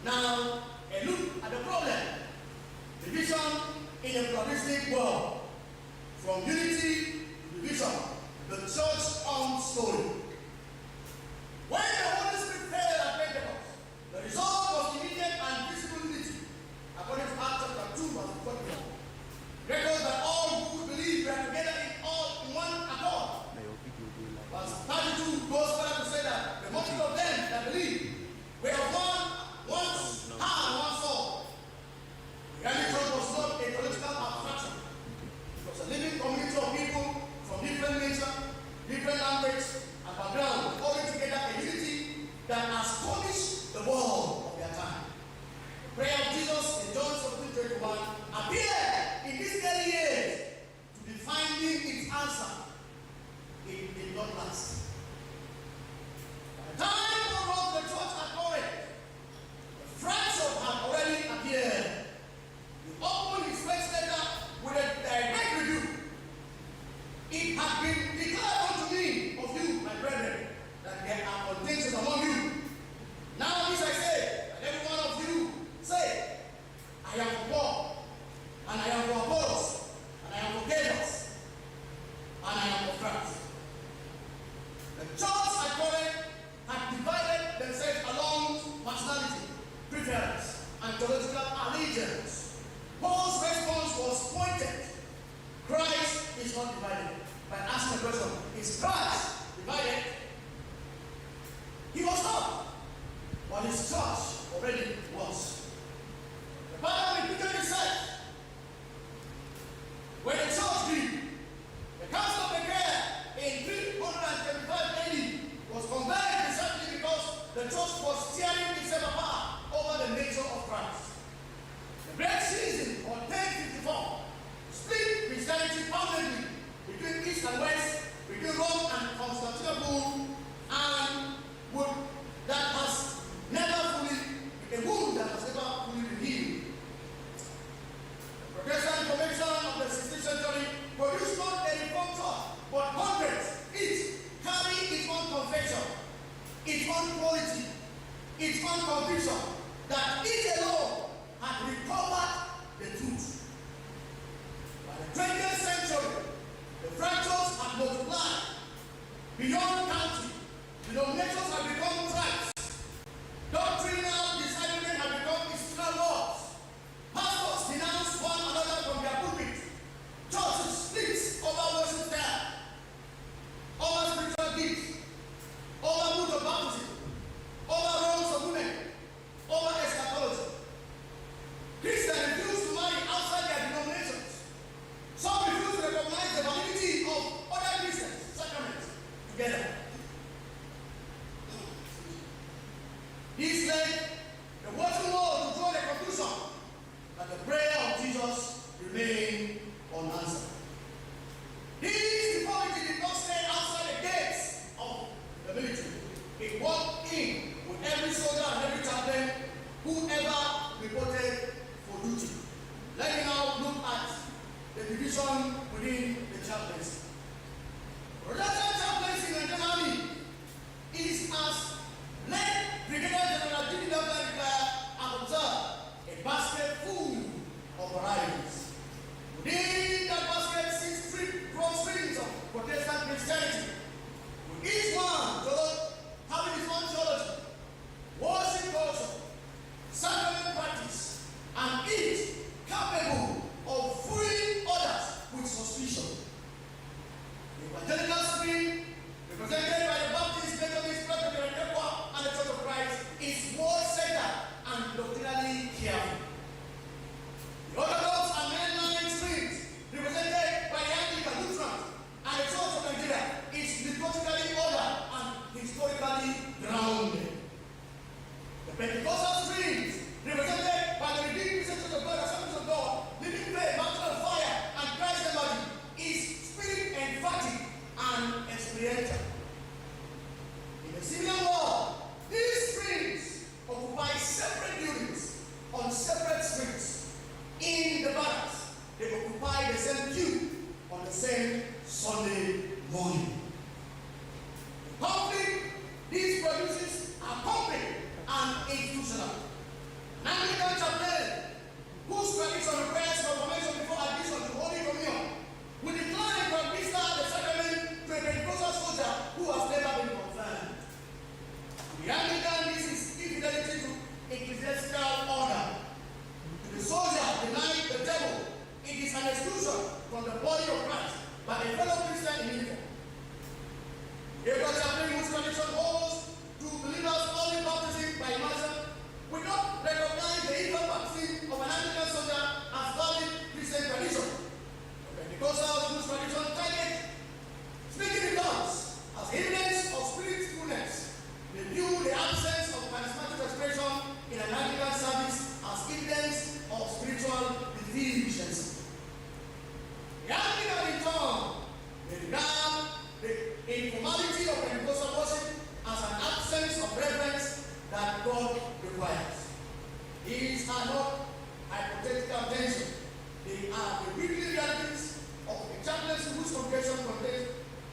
Now, a look at the problem. Division in a pluralistic world. From unity to division, the church-owned story. When the Holy Spirit fell at Pentecost, the result was immediate and visible unity. According to Acts chapter 2, verse 44. Records that all who believe were together in one accord. Verse 32 goes further to say that the multitude of them that believe were of one hand, one soul. The early church was not a political abstraction. It was a living community of people from different nations, different languages, and backgrounds, holding together a unity that astonished the world of their time. The prayer of Jesus in John 17:21 appeared in these early years to be finding its answer. It did not last. By the time God wrote the church at Corinth, the fracture had already appeared. He opened his first letter with a direct rebuke. It had been declared unto me of you, my brethren, that there are contentions among you. Now this I say, that every one of you say, I am for Paul, and I am for Apollos, and I am for Cephas, and I am for Christ. The church at Corinth had divided themselves along personality, preference, and theological allegiance. Paul's response was pointed. Christ is not divided. By asking the question, is Christ divided? He was not. But his church already was. The Bible repeated itself. When the church grew, the Council of Nicaea in 325 AD was converted precisely because the church was tearing itself apart over the nature of Christ. The Great Schism of 1054 split Christianity permanently between East and West, between Rome and Constantinople, and that has never fully, a wound that has never fully been healed. The Protestant Reformation of the 16th century produced not a reformed church, but hundreds, each carrying its own confession, its own quality, its own conviction, that each alone had recovered the truth. By the 20th century, the fractures had multiplied beyond country. Denominations had become tribes. Doctrinal disagreement had become institutional laws. Pastors denounced one another from their pulpit. Churches split over worship style, over spiritual gifts, over mood of baptism, over roles of women, over eschatology. Christians refuse to marry outside their denominations. Some refuse to recognize the validity of other Christians' sacraments together. This led the watching world to draw the conclusion that the prayer of Jesus remained unanswered. This deformity did not stay outside the gates of the military. It walked in with every soldier and every chaplain whoever reported for duty. Let me now look at the division within the chaplaincy. Protestant chaplaincy in the army is as let Brigadier General Jimmy and observe a basket full of varieties. Within that basket sits broad strings of Protestant Christianity, with each one having his own theology, worship culture, sacrament practice, and each capable of fooling others with suspicion. The evangelical stream, represented by the Baptist, Methodist, Presbyterian, and the Church of Christ, is word-centered and doctrinally careful. The Orthodox and mainline streams, represented by the Anglican, Lutheran, and the Church of Nigeria, is liturgically ordered and historically grounded. The Pentecostal streams, represented by the redeemed Churches of God, Assemblies of God, Living Faith, Mountain of Fire, and Christ Embodied, is spirit emphatic and experiential. In the civilian world, these streams occupy separate buildings on separate streets. In the barracks, they occupy the same pew on the same Sunday morning. The conflict these produces are public and institutional. bias. These are not hypothetical tensions. They are the weekly realities of a chaplaincy whose congregation contains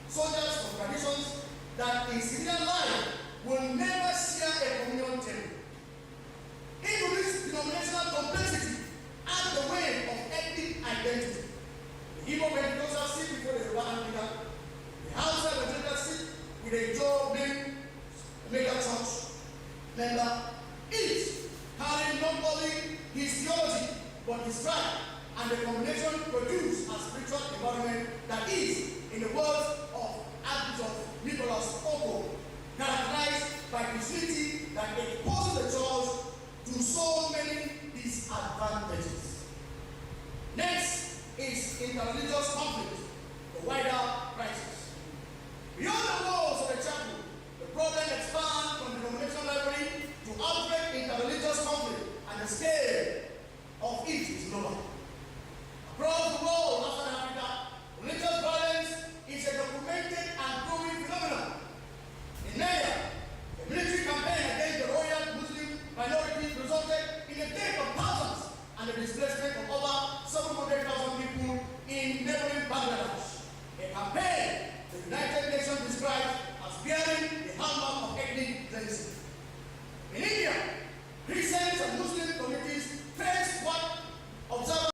soldiers from traditions that in civilian life will never share a communion table. Into this denominational complexity and the way of ethnic identity, the Igbo Pentecostals sit before the Yoruba Anglican, the Hausa Evangelicals sit with a Joe named mega church member, each carrying not only his theology but his tribe, and the combination produce a spiritual environment that is, in the words of Archbishop Nicholas Oko, characterized by Christianity that exposes the church to so many disadvantages. Next is interreligious conflict, the wider crisis. Beyond the walls of the chapel, the problem expands from denominational rivalry to outbreak interreligious conflict, and the scale of it is global. Across the world, outside Africa, religious violence is a documented and growing phenomenon. In Nigeria, a military campaign against the royal Muslim minority resulted in the death of thousands and the displacement of over 700,000 people in neighboring Bangladesh. A campaign the United Nations describes as bearing the hallmark of ethnic cleansing. In India, Christians and Muslim communities face what observers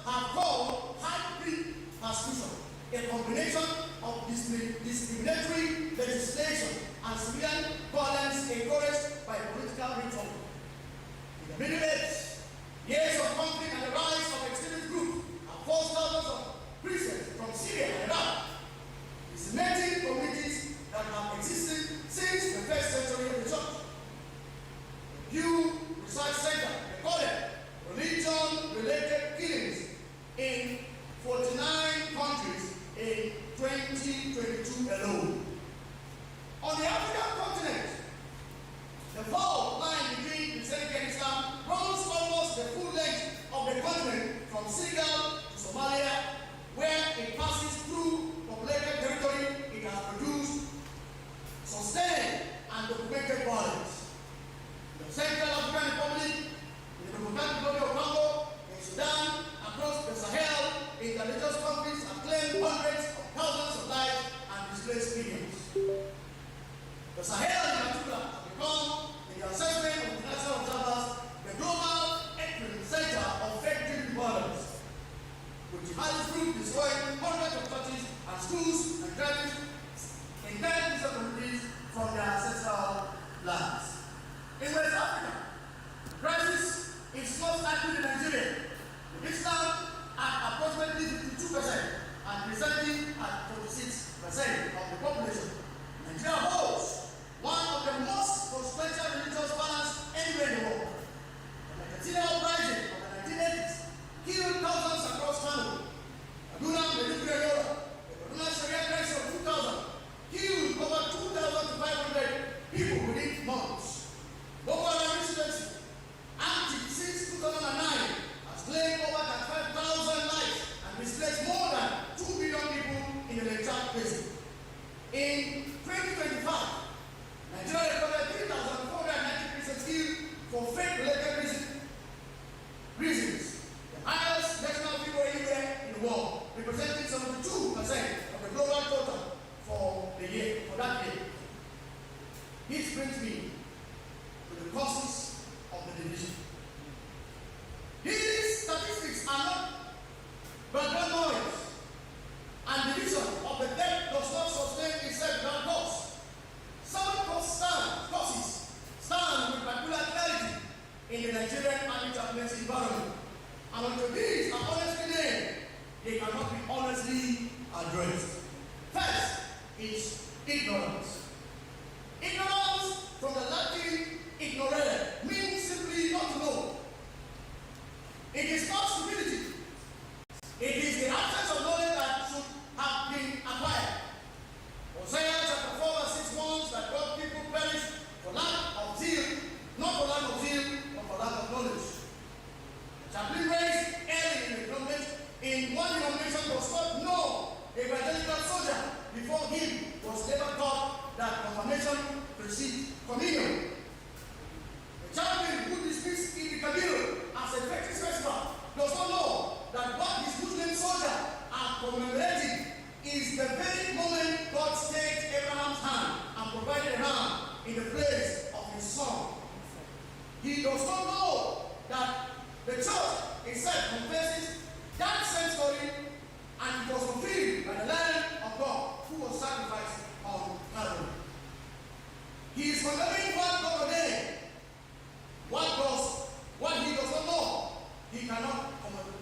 have called hybrid persecution, a combination of discriminatory legislation and civilian violence encouraged by political ritual. In the Middle East, years of conflict and the rise of extremist groups have forced thousands of Christians from Syria and Iraq, decimating communities that have existed since the first century of the church. The Pew Research Center recorded religion-related killings in 49 countries in 2022 alone. On the African continent, the fault line between Christianity and Islam runs almost the full length of the continent from Senegal to Somalia, where it passes through populated territory. It has produced sustained and documented violence. In the Central African Republic, in the Democratic Republic of Congo, in Sudan, across the Sahel, interreligious conflicts have claimed hundreds of thousands of lives and displaced millions. The Sahel in particular has become, in the assessment of international observers, the global epicenter of faith-driven violence, with jihadist groups destroying hundreds of churches and schools and churches in 10 different communities from their ancestral lands. In West Africa, the crisis is most active in Nigeria, with Islam at approximately 52% and Christianity at 46% of the population. Nigeria holds one of the most consequential religious balance anywhere in the world. The Cathedral uprising of the 1980s killed thousands across Kano. Kaduna, Maiduguri, and Yola. The Kaduna Sharia crisis of 2000 killed over 2,500 people within months. Boko Haram insurgency, active since 2009, has claimed over 35,000 lives and displaced more than 2 million people in the Lake Chad Basin. In 2025, Nigeria recorded 3,490 Christians killed for faith-related reasons, the highest national figure anywhere in the world, representing 72% of the global total for that year. This brings me to the causes of the division. These statistics are not background noise, and division of the dead does not sustain itself without cause. Some causes stand with particular clarity in the Nigerian army chaplaincy environment, and until these are honestly named, they cannot be honestly addressed. First is ignorance. Ignorance, from the Latin ignorare, means simply not to know. It is not stupidity. It is the absence of knowledge that should have been acquired. Hosea chapter 4 verse 6 warns that God's people perish for lack of zeal, not for lack of zeal, but for lack of knowledge. The chaplain raised early in the denomination, in one denomination, does not know the evangelical not know that the church itself confesses that same story, and it was fulfilled by the Lamb of God who was sacrificed on Calvary. He is condemning what God ordained. What he does not know, he cannot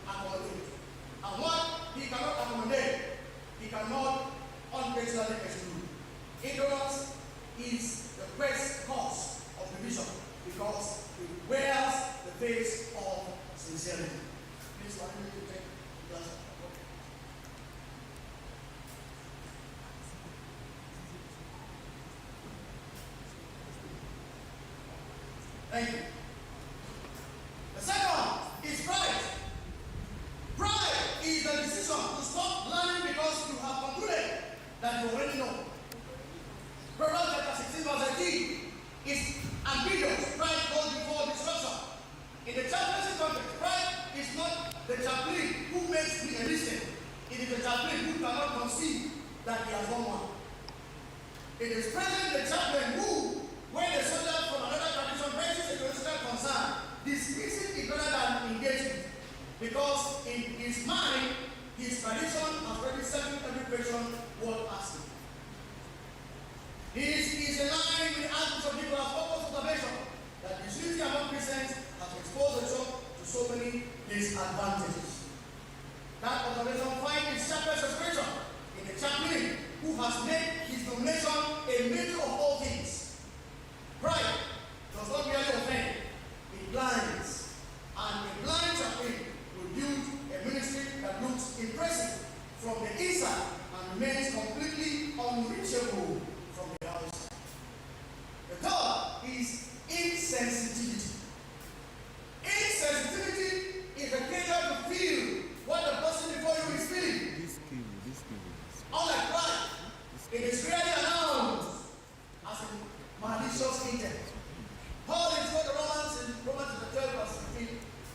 accommodate. And what he cannot accommodate, he cannot unintentionally exclude. Ignorance is the first cause of division because it wears the face of sincerity. Please, allow me to take a glass of water. Thank you. The second is pride. Pride is the decision to stop learning because you have concluded that you already know. Proverbs chapter 16 verse 18 is ambiguous. Pride goes before destruction. In the chaplaincy context, pride is not the chaplain who makes me a mistake. It is the chaplain who cannot conceive that he has done one. It is present the chaplain who, when a soldier from another tradition raises a theological concern, dismissing it rather than engaging, because in his mind, his tradition has already settled every question worth asking. This is in line with the attitude of people as purpose observation that disunity among Christians has exposed the church to so many disadvantages. That observation finds its sharpest expression in the chaplain who has made his denomination a measure of all things. Pride does not merely offend, it blinds. And a blind chaplain will build a ministry that looks impressive from the inside and remains completely unreachable from the outside. The third is insensitivity. Insensitivity is the failure to feel what the person before you is feeling. Unlike pride, it is rarely announced as a malicious intent. Paul is what the Romans in Romans 12 verse 15.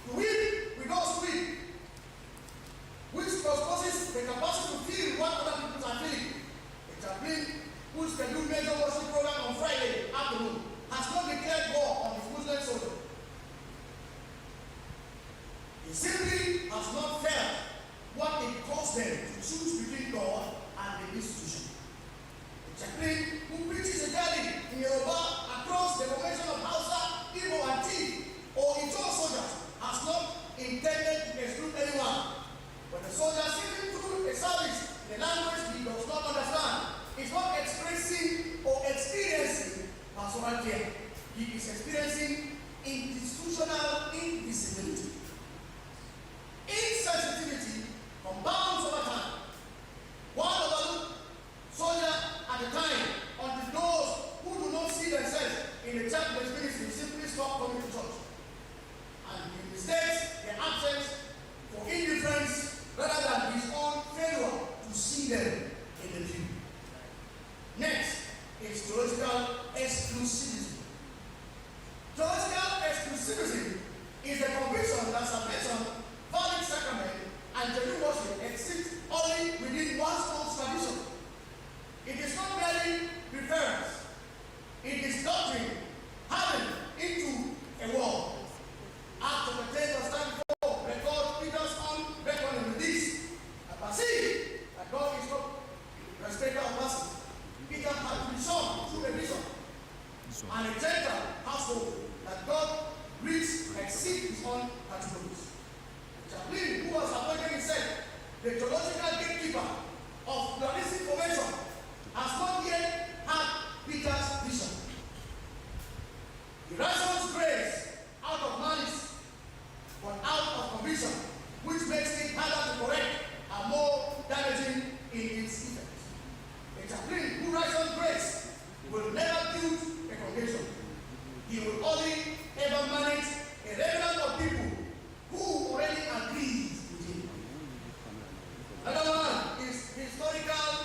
To weep, we don't weep, which possesses the capacity to feel what other people are feeling. A chaplain who scheduled major worship program on Friday afternoon has not declared war on his Muslim soldier. He simply has not felt what it cost them to choose between God and the institution. A chaplain who preaches a gathering in Yoruba across the formation of Hausa, Igbo, and Tiv, or Icho soldiers has not intended to exclude anyone. When the soldier sitting through a service in a language he does not understand, is not expressing or experiencing pastoral care. He is experiencing institutional invisibility. Insensitivity compounds over time. One overlooked soldier at a time until those who do not see themselves in the chaplain's ministry simply stop coming to church. And he mistakes their absence for indifference rather than his own failure to see them in the view. Next is theological exclusivism. Theological exclusivism is the conviction that salvation, valid sacrament, and genuine worship exist only within one's own tradition. It is not merely preference. It is doctrine having into a world. Acts chapter 10 verse 34 record Peter's own reckoning with this. I perceive that God is not respecter of persons. Peter had to be shown through a vision and a Gentile household that God reached to exceed his own categories. The chaplain who was appointed himself the theological gatekeeper of pluralistic formation has not yet had Peter's vision. He rations grace out of malice, but out of conviction, which makes it harder to correct and more damaging in its effects. A chaplain who rations grace will never build a congregation. He will only ever manage a remnant of people who already agree with him. Another one is historical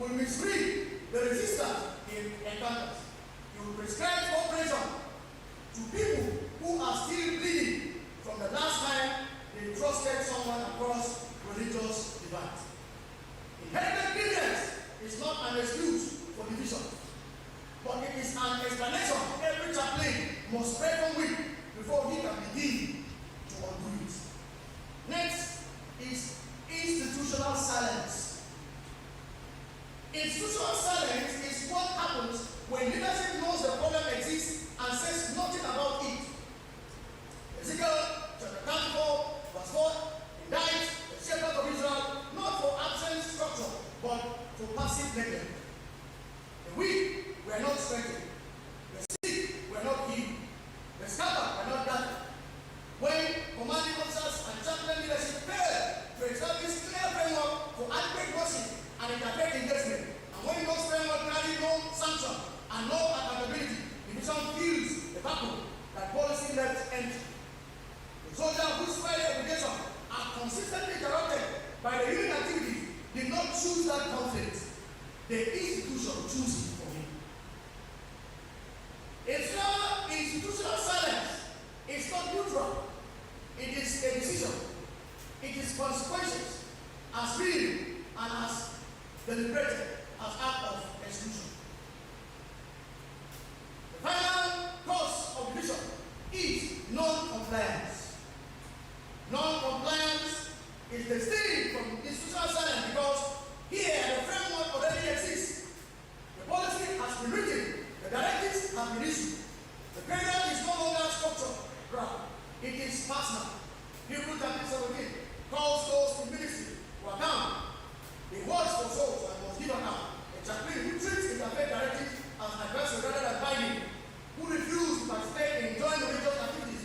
will misread the resistance in encounters. He will prescribe cooperation to people who are still bleeding from the last time they trusted someone across religious divides. Inherited grievance is not an excuse for division, but it is an explanation every chaplain must reckon with before he can begin to undo it. Next is institutional silence. Institutional silence is what happens when leadership knows the problem exists and says nothing about it. Ezekiel chapter 34, verse 4, indicts the shepherd of Israel not for absent structure, but for passive neglect. The weak were not strengthened, the sick were not healed, the scattered were not gathered. When commanding officers and chaplain leadership failed to establish clear framework for adequate worship and interfaith engagement, and when those framework carry no sanction and no accountability, division feels the vacuum that policy left empty. The soldiers whose Friday obligations are consistently interrupted by the human activities did not choose that conflict. The institution chose it for him. Institutional silence is not neutral. It is a decision. It is consequences as real and as deliberated as act of exclusion. The final cause of division is non-compliance. Non-compliance is distinct from institutional silence because here the framework already exists. The policy has been written, the directives have been issued. The period is no longer structured, ground. It is personal. Hebrews chapter 17 calls those in ministry to account. They watch for souls and must give account. A chaplain who treats interfaith directives as adversary rather than binding, who refuses to participate in joint religious activities,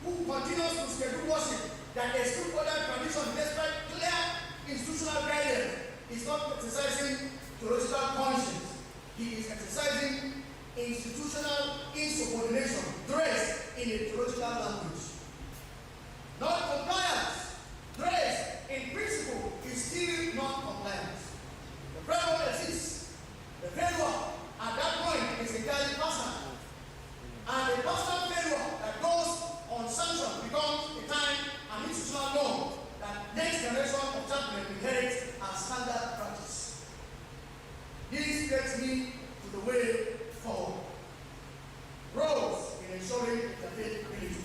who continues to schedule worship that exclude other traditions despite clear institutional guidance, is not exercising theological conscience. He is exercising institutional insubordination dressed in a theological language. Non-compliance dressed in principle is still non-compliance. The framework exists. The failure at that point is entirely personal. And a personal failure that goes unsanctioned becomes a time and institutional norm that next generation of chaplain inherits as standard practice. This gets me to the way forward. Roles in ensuring interfaith unity.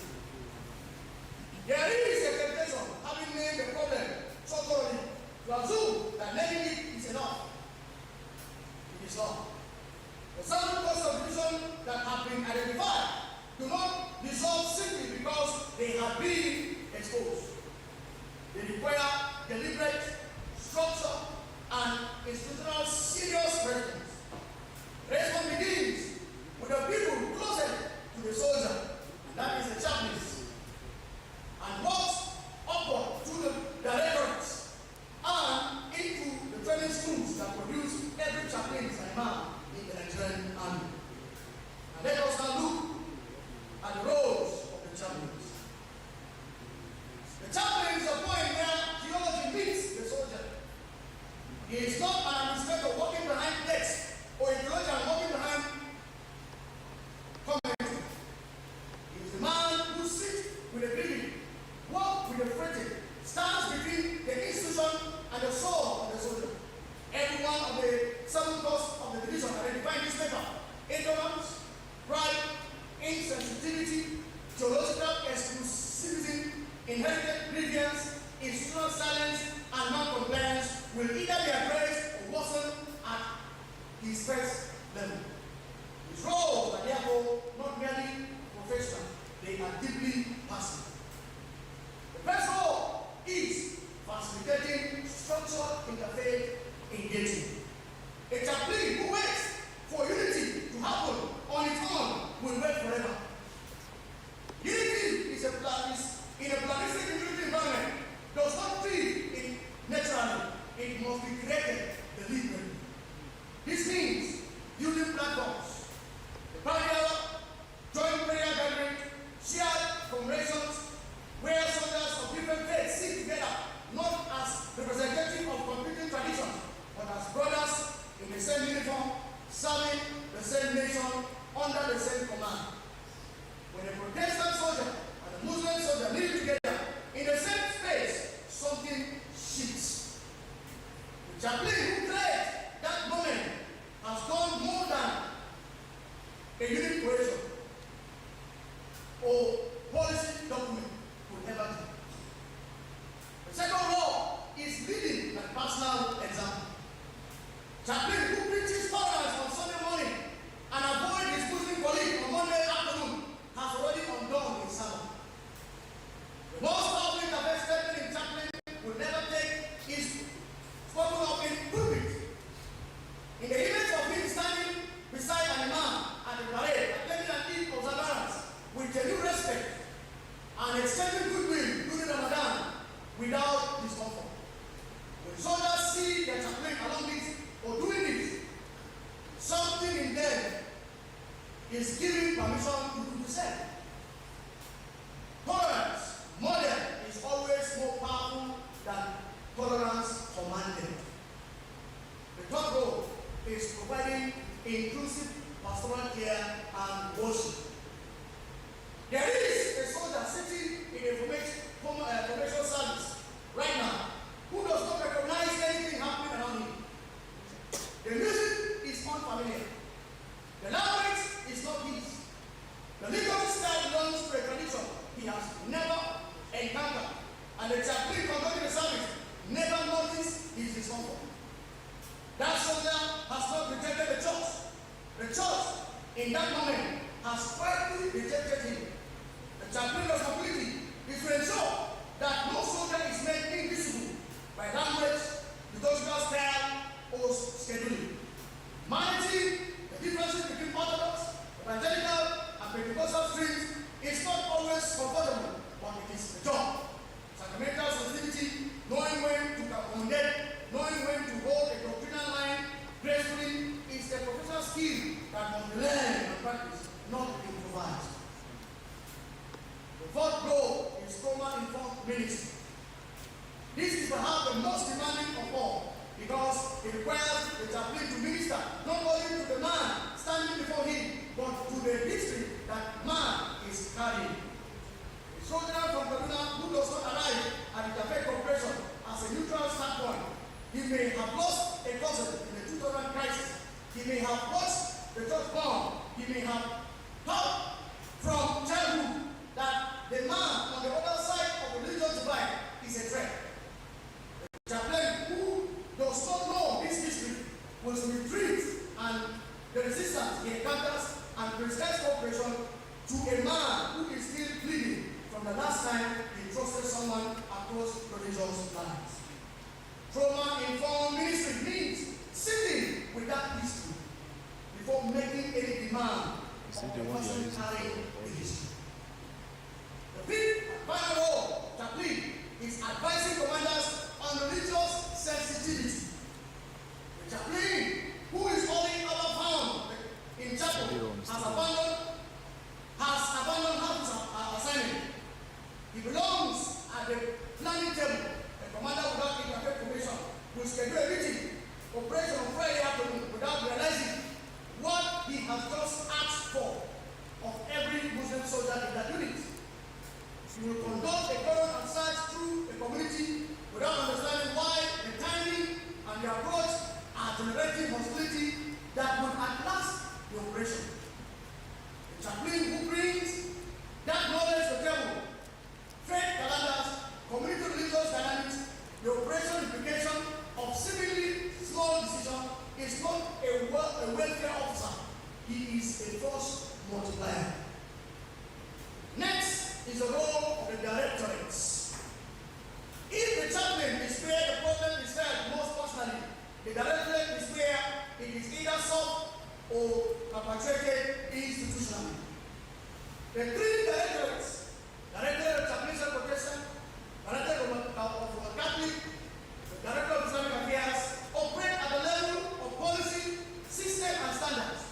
There is a temptation, having made the problem so thoroughly, to assume that letting it is enough. It is not. The several causes of division that have been identified do not resolve simply because they have been exposed. They require deliberate, structure, and institutional serious response. Response begins with the people closer to the soldier, and that is the chaplains, and walks upward through the directorates and into the training schools that produce every chaplain and imam in the Nigerian army. And let us now look at the roles of the chaplains. The chaplain is a point where theology meets the soldier. He is not an administrator walking behind text or a theologian walking behind commentary. He is the man who sits with the grieving, walks with the fretting, stands between the institution and the soul of the soldier. Every one of the seven causes of the division identifying this matter: ignorance, pride, insensitivity, theological exclusivism, inherited grievance, institutional silence, and non-compliance will either be addressed or worsened at his first level. His roles are therefore not merely professional, they are deeply personal. The first role is facilitating structural interfaith engagement. A chaplain who waits for unity to happen on its own will wait forever. Unity is in a pluralistic community environment does not thrive naturally. It must be created deliberately. This means building platforms, the parallel joint prayer gathering, shared commemorations, where soldiers of different faiths sit together, not as representative of competing traditions, but as brothers chaplain who created that moment has done more than a unit cohesion or policy document could ever do. The second law is leading by personal example. Chaplain who preaches tolerance on Sunday morning and avoid his Muslim colleague on Monday afternoon has already undone his sermon. The most powerful interfaith statement in chaplain will never take is spoken of in pulpit. In the image of him standing beside an imam at the parade, attending an Eid observance with genuine respect and extending goodwill during Ramadan without discomfort. When soldiers see their chaplain along this or doing this, something in them is giving permission to do the same. Tolerance, model, is always more powerful than tolerance commanded. The third role is providing inclusive pastoral care and worship. There is a soldier sitting in a formation service right now who does not recognize anything happening around him. The music is unfamiliar. The language is not his. The liturgy style belongs to a tradition he has never encountered, and the chaplain conducting the service never noticed his discomfort. That soldier has not rejected the church. The church, in that moment, has quietly rejected him. The chaplain's responsibility is to ensure that no soldier is made invisible by language, liturgical style, or scheduling. Managing the differences between Orthodox, Evangelical, and Pentecostal streams is not always comfortable, but it is a job. Sacramental sensitivity, knowing when to accommodate, knowing when to hold a doctrinal line gracefully, is a professional skill that must be learned and practiced, not improvised. The fourth goal is trauma-informed ministry. This is perhaps the most demanding of all, because it requires the chaplain to minister not only to the man standing before him, but to the history that man is carrying. A soldier from Kaduna who does not arrive at the Interfaith Corporation as a neutral standpoint, he may have lost a cousin in the 2000 crisis. He may have watched the church bomb. He may have heard from childhood that the man on the other side of the religious divide is a threat. The chaplain who does not know this history will retreat and the resistance he encounters and presents cooperation to a man who is still bleeding from the last time he trusted someone across religious lines. Trauma-informed ministry means sitting with that history before making any demand on the person carrying the history. The fifth and final role, chaplain, is advising commanders on religious sensitivity. The chaplain, who is holding our found in chapel, has abandoned his assignment. He belongs at the planning table. The commander without interfaith formation will schedule a meeting, operation on Friday afternoon, without realizing what he has just asked for of every Muslim soldier in that unit. He will conduct a thorough and search through the community without understanding why the timing and the approach are generating hostility that will outlast the operation. The chaplain who brings that knowledge to the table, faith calendars, community religious dynamics, the operation implication of seemingly small decision is not a welfare officer. He is a force multiplier. Next is the role of the directorates. If the chaplain is where the problem is felt most personally, the directorate is where it is either solved or perpetrated institutionally. The three directorates, Directorate of Chaplaincy Protection, Directorate of Catholic, the Director of Islamic Affairs, operate at the level of policy, system, and standards.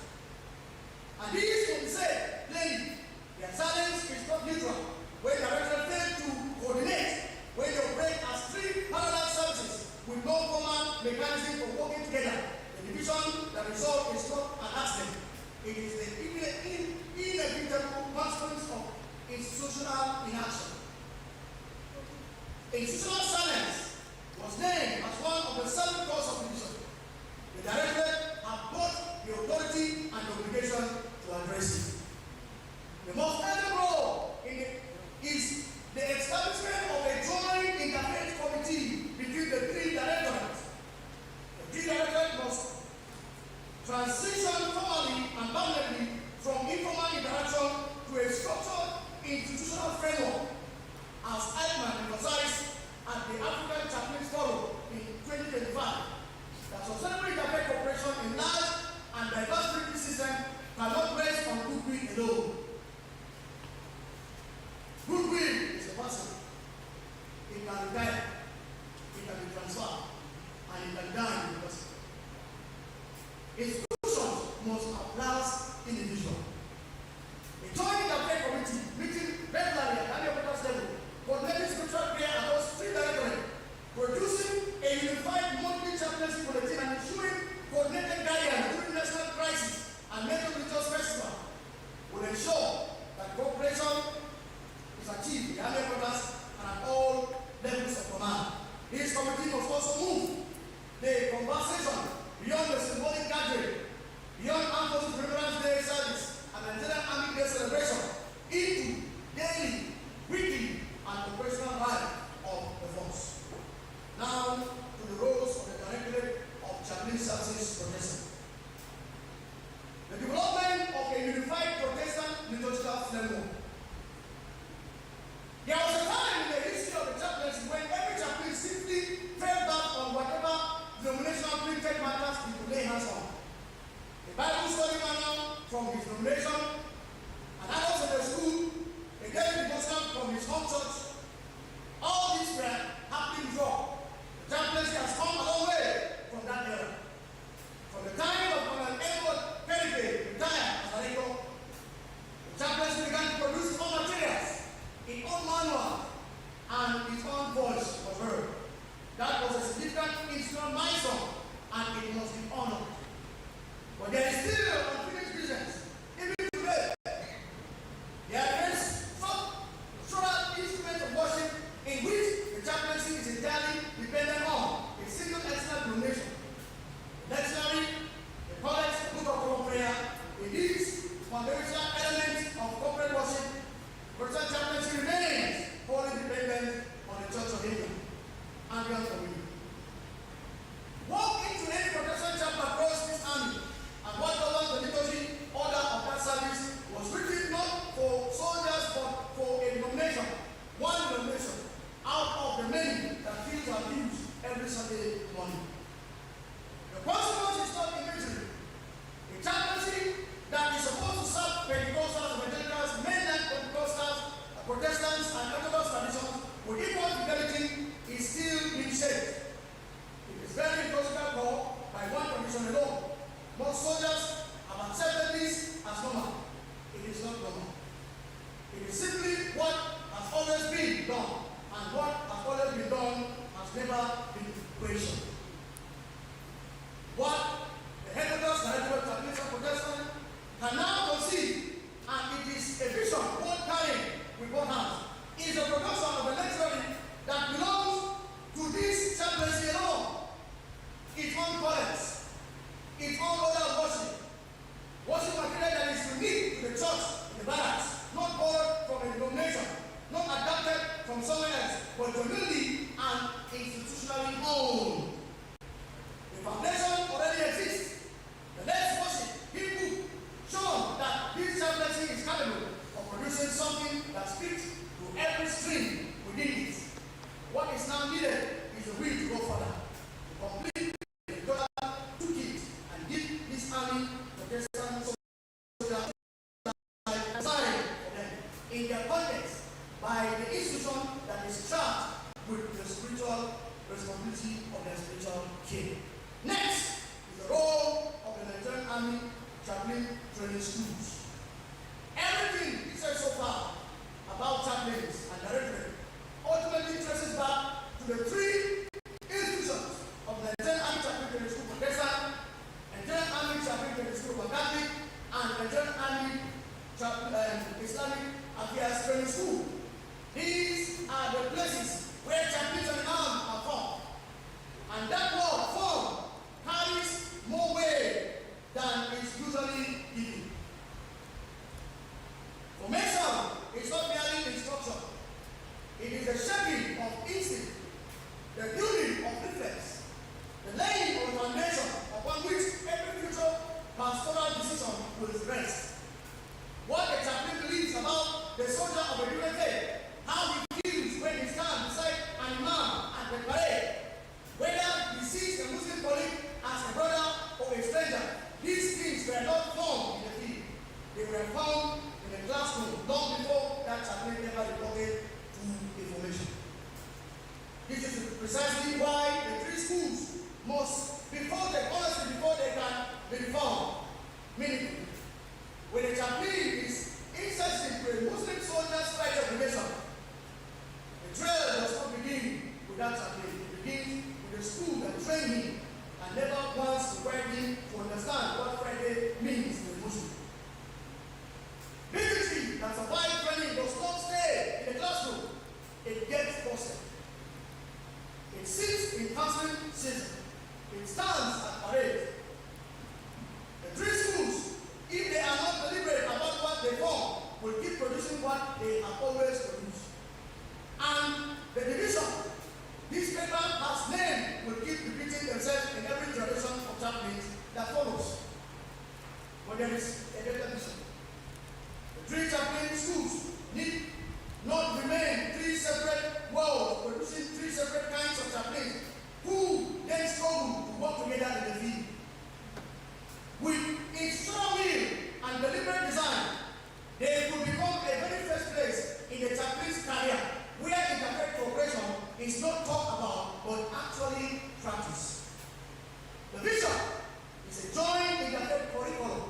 And these can be said plainly, their silence is not neutral. When the directorate fails to coordinate, when they operate as three parallel services with no common mechanism for working together, the division, the result is not an accident. It is the inevitable consequence of institutional inaction. Institutional silence was named as one of the 7 causes of and it must be honored. But there is still unfinished business. Even today, there is structural instruments of worship in which the chaplaincy is entirely dependent on a single external donation. The lectionary, the college, the book of common prayer, it is foundational elements of corporate worship. Protestant chaplaincy remains wholly dependent on the Church of England, Anglican Communion. Walk into any Protestant chapel across this army, and what governs the liturgy order of that service was written not for soldiers but for a denomination, one denomination, out of the many that feels abused every Sunday morning. The consequence is not imaginary. A chaplaincy that is supposed to serve Pentecostals, Evangelicals, mainland Pentecostals, Protestants, and Orthodox traditions with equal fidelity is still being shaped. It is very impossible call by one tradition alone. Most soldiers have accepted this as normal. It is not normal. It is simply what has always been done, and what has always been done has never been questioned. What the headquarters director of Chaplaincy Protestant can now conceive, and it is a vision worth carrying with one hand, is the production of a lectionary that belongs to this chaplaincy alone. Its own college, its own order of worship, worship material that is unique to the church in the barracks, not borrowed from a denomination, not adapted from somewhere else, but genuinely and institutionally owned. The foundation already exists. The next worship, people, show that this chaplaincy is capable of producing something that speaks to every stream within it. What is now needed is the will to go further, to complete the total toolkit and give this army Protestant soldiers design for them in their context by the institution that is charged with the spiritual responsibility of their spiritual king. Next is the role of the Nigerian Army chaplain training schools. Everything we said so far about chaplains and directorate ultimately traces back to the three institutions of the Nigerian Army Chaplain Training School for Protestant, Nigerian Army Chaplain Training School for Catholic, and Nigerian Army Islamic Affairs Training School. These are the places where chaplains and arms are formed. And that word form carries more weight than is usually given. Formation is not merely instruction. It is the shaping of instinct, the building of reflex, the laying of a foundation upon which every future pastoral decision will rest. What the chaplain believes about the soldier of a different faith, how he feels when he stands beside an imam at the parade, whether he sees a Muslim colleague as a brother or a stranger, these things were not found in the field. They were found in the classroom long before that chaplain ever reported to information. This is precisely why the three schools must, before they can be reformed, meaning when a chaplain is inserted into a Muslim soldier's right obligation, the trail does not begin with that chaplain. It begins with a school that trains him and never wants to guide him to understand what Friday means to a Muslim. Bigotry that survives training does not stay in the classroom. It gets fostered. It sits in counseling season. It stands at parade. The three schools, if they are not deliberate about what they form, will keep producing what they have always produced. And the division this paper has named will keep repeating themselves in every generation of chaplains that follows. But there is a better vision. The three chaplain schools need not remain three separate worlds, producing three separate kinds of chaplains who then struggle to work together in the field. With institutional will and deliberate design, they could become a very first place in the chaplain's career where interfaith cooperation is not talked about but actually practiced. The vision is a joint interfaith curriculum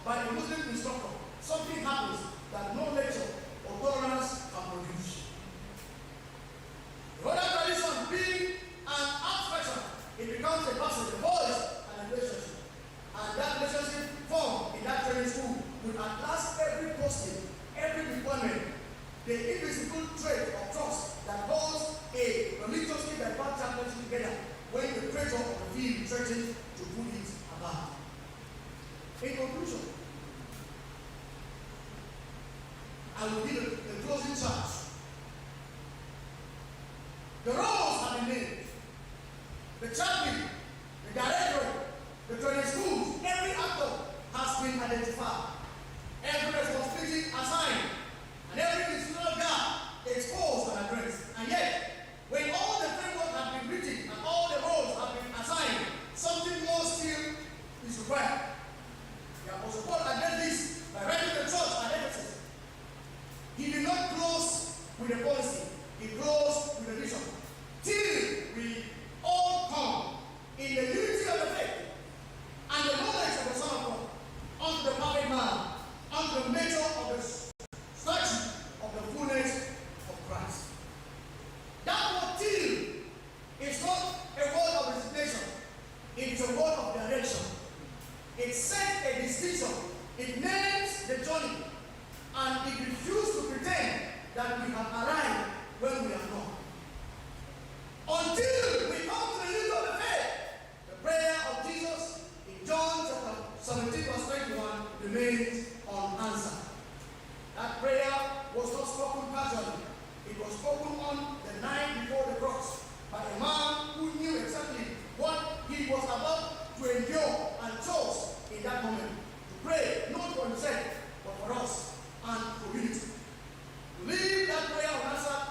by a Muslim instructor, something happens that no lecture or tolerance can produce. The other tradition being an abstraction, it becomes a person, a voice, and a relationship. And that relationship formed in that training school would outlast every posting, every deployment, the invisible trait of trust that holds a religiously diverse chaplaincy together when the pressure of the field threatens to pull it apart. In conclusion, I will give a closing charge. The roles have been named. The chaplain, the directorate, the training schools, every actor has been identified. Every responsibility assigned, and every institutional gap exposed and addressed. And yet, when all the framework has been written and all the roles have been assigned, something more still is required. The Apostle Paul addressed this by writing the church at Ephesus. He did not close with a policy, he closed with a vision. Till we all come in the unity of the faith and the knowledge of the Son of God, unto the perfect man, unto the measure of the stature of the fullness of Christ. That word till is not a word of resignation, it is a word of direction. It sets a distinction, it names the journey, and it refuses to pretend that we have arrived when we are not. Until we come to the unity of the faith, the prayer of Jesus in John chapter 17 verse 21 remains unanswered. That prayer was not spoken casually. It was spoken on the night before the cross by a man who knew exactly what he was about to endure and chose in that moment to pray not for himself but for us and for unity. To leave that prayer unanswered,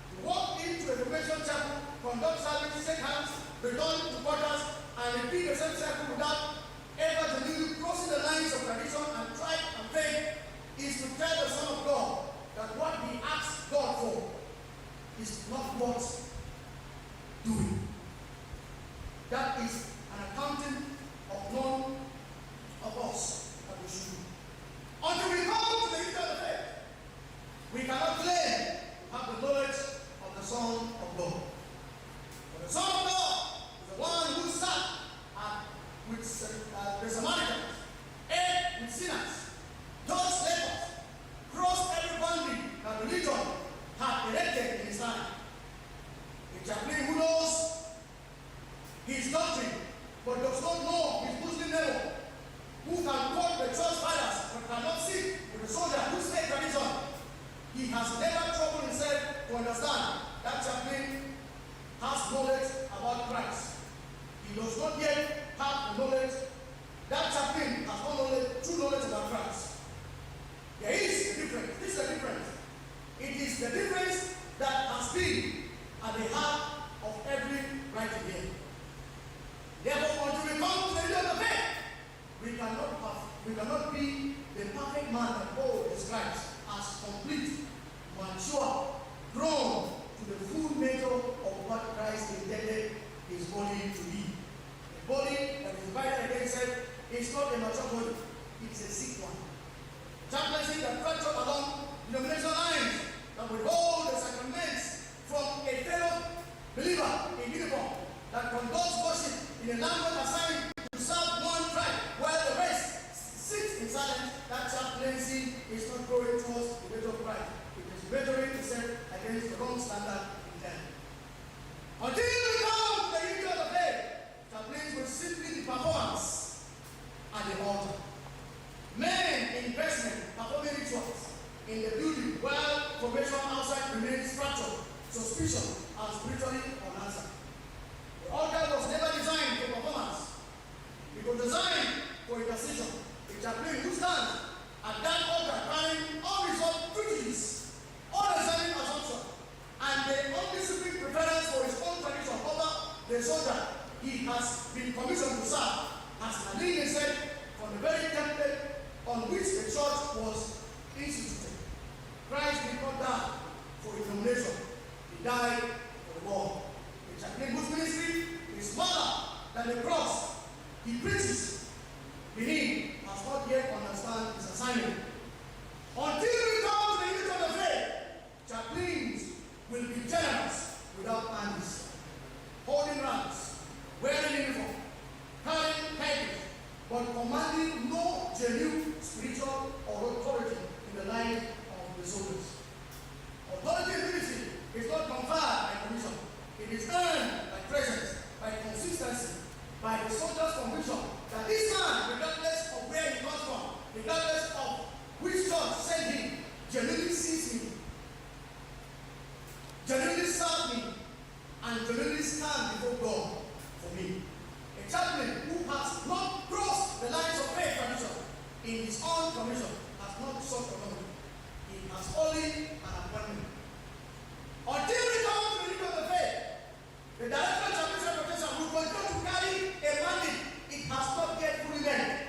to walk into the Reformation Chapel, conduct service, shake hands, return to quarters, and repeat the same circle without ever genuinely crossing the lines of tradition and tribe and faith is to tell the Son of God that what he asks God for is not worth doing. That is an accounting of none of us that we should do. Until we come to the unity of the faith, we cannot claim to have the knowledge of the Son of God. For the Son of God is the one who sat with the Samaritans, ate with sinners, judged lepers, crossed every boundary that religion had erected in his time. A chaplain who knows his doctrine but does not know his Muslim neighbor, who can quote the church fathers but cannot sit with the soldier who state tradition. He has never troubled himself to understand that chaplain has knowledge about Christ. He does not yet have the knowledge. That chaplain has no knowledge, true knowledge about Christ. There is a difference. This is a difference. It is the difference that has been at the heart of every right here. Therefore, until we come to the end of the faith, we cannot be the perfect man that Paul describes as complete, mature, grown to the full nature of what Christ intended his body to be. A body that is divided against itself is not a mature body, it's a sick one. Chaplaincy that fractured along denominational lines that withhold the sacraments from a fellow believer in uniform, that conducts worship in a language assigned to serve one tribe while the rest sits in silence. That chaplaincy is not growing towards the way of Christ. It is measuring itself against the wrong standard in them. Until we come to the unity of the faith, chaplains will simply be performance at the altar. Men in basement performing rituals in the building while formation outside remains fractured, suspicion, and spiritually unanswered. The altar was never designed for performance. It was designed for intercession. A chaplain who stands at that altar carrying unresolved prejudice, undeserving assumption, and the undisciplined preference for his own tradition over the soldier he has been commissioned to serve, has aliened himself from the very template on which the church was instituted. Christ did not die for a denomination. He died for the world. The chaplain whose ministry is smaller than the cross he preaches beneath has not not yet understand his assignment. Until we come to the unit of the faith, chaplains will be generous without hands, holding ranks, wearing uniform, carrying titles, but commanding no genuine spiritual or authority in the life of the soldiers. Authority in ministry is not conferred by commission. It is earned by presence, by consistency, by the soldier's conviction that this man, regardless of where he comes from, regardless of which church sent him, genuinely sees me, genuinely serves me, and genuinely stands before God for me. A chaplain who has not crossed the lines of faith commission in his own commission has not sought autonomy. He has only an appointment. Until we come to the unit of the faith, the director of chaplaincy protection will continue to carry a mandate it has not yet fully met.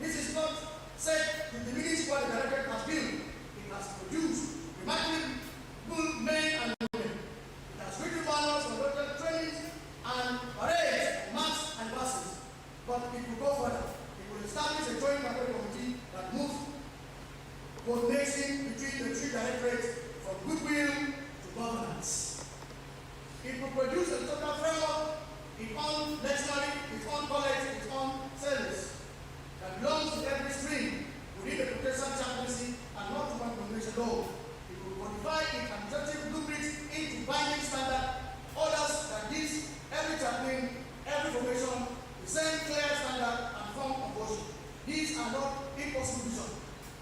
This is not said to diminish what the director has built. It has produced remarkable men and women. It has written manuals on doctoral trainings and parades, marks and buses. But it will go further. It will establish a joint cabinet committee that moves coordination between the three directorates from goodwill to governance. It will produce a total framework, its own lectionary, its own college, its own service that belongs to every stream within the protection chaplaincy and not to one combination law. It will modify its administrative blueprints into binding standard orders that gives every chaplain, every formation, the same clear standard and form of worship. These are not impossible visions.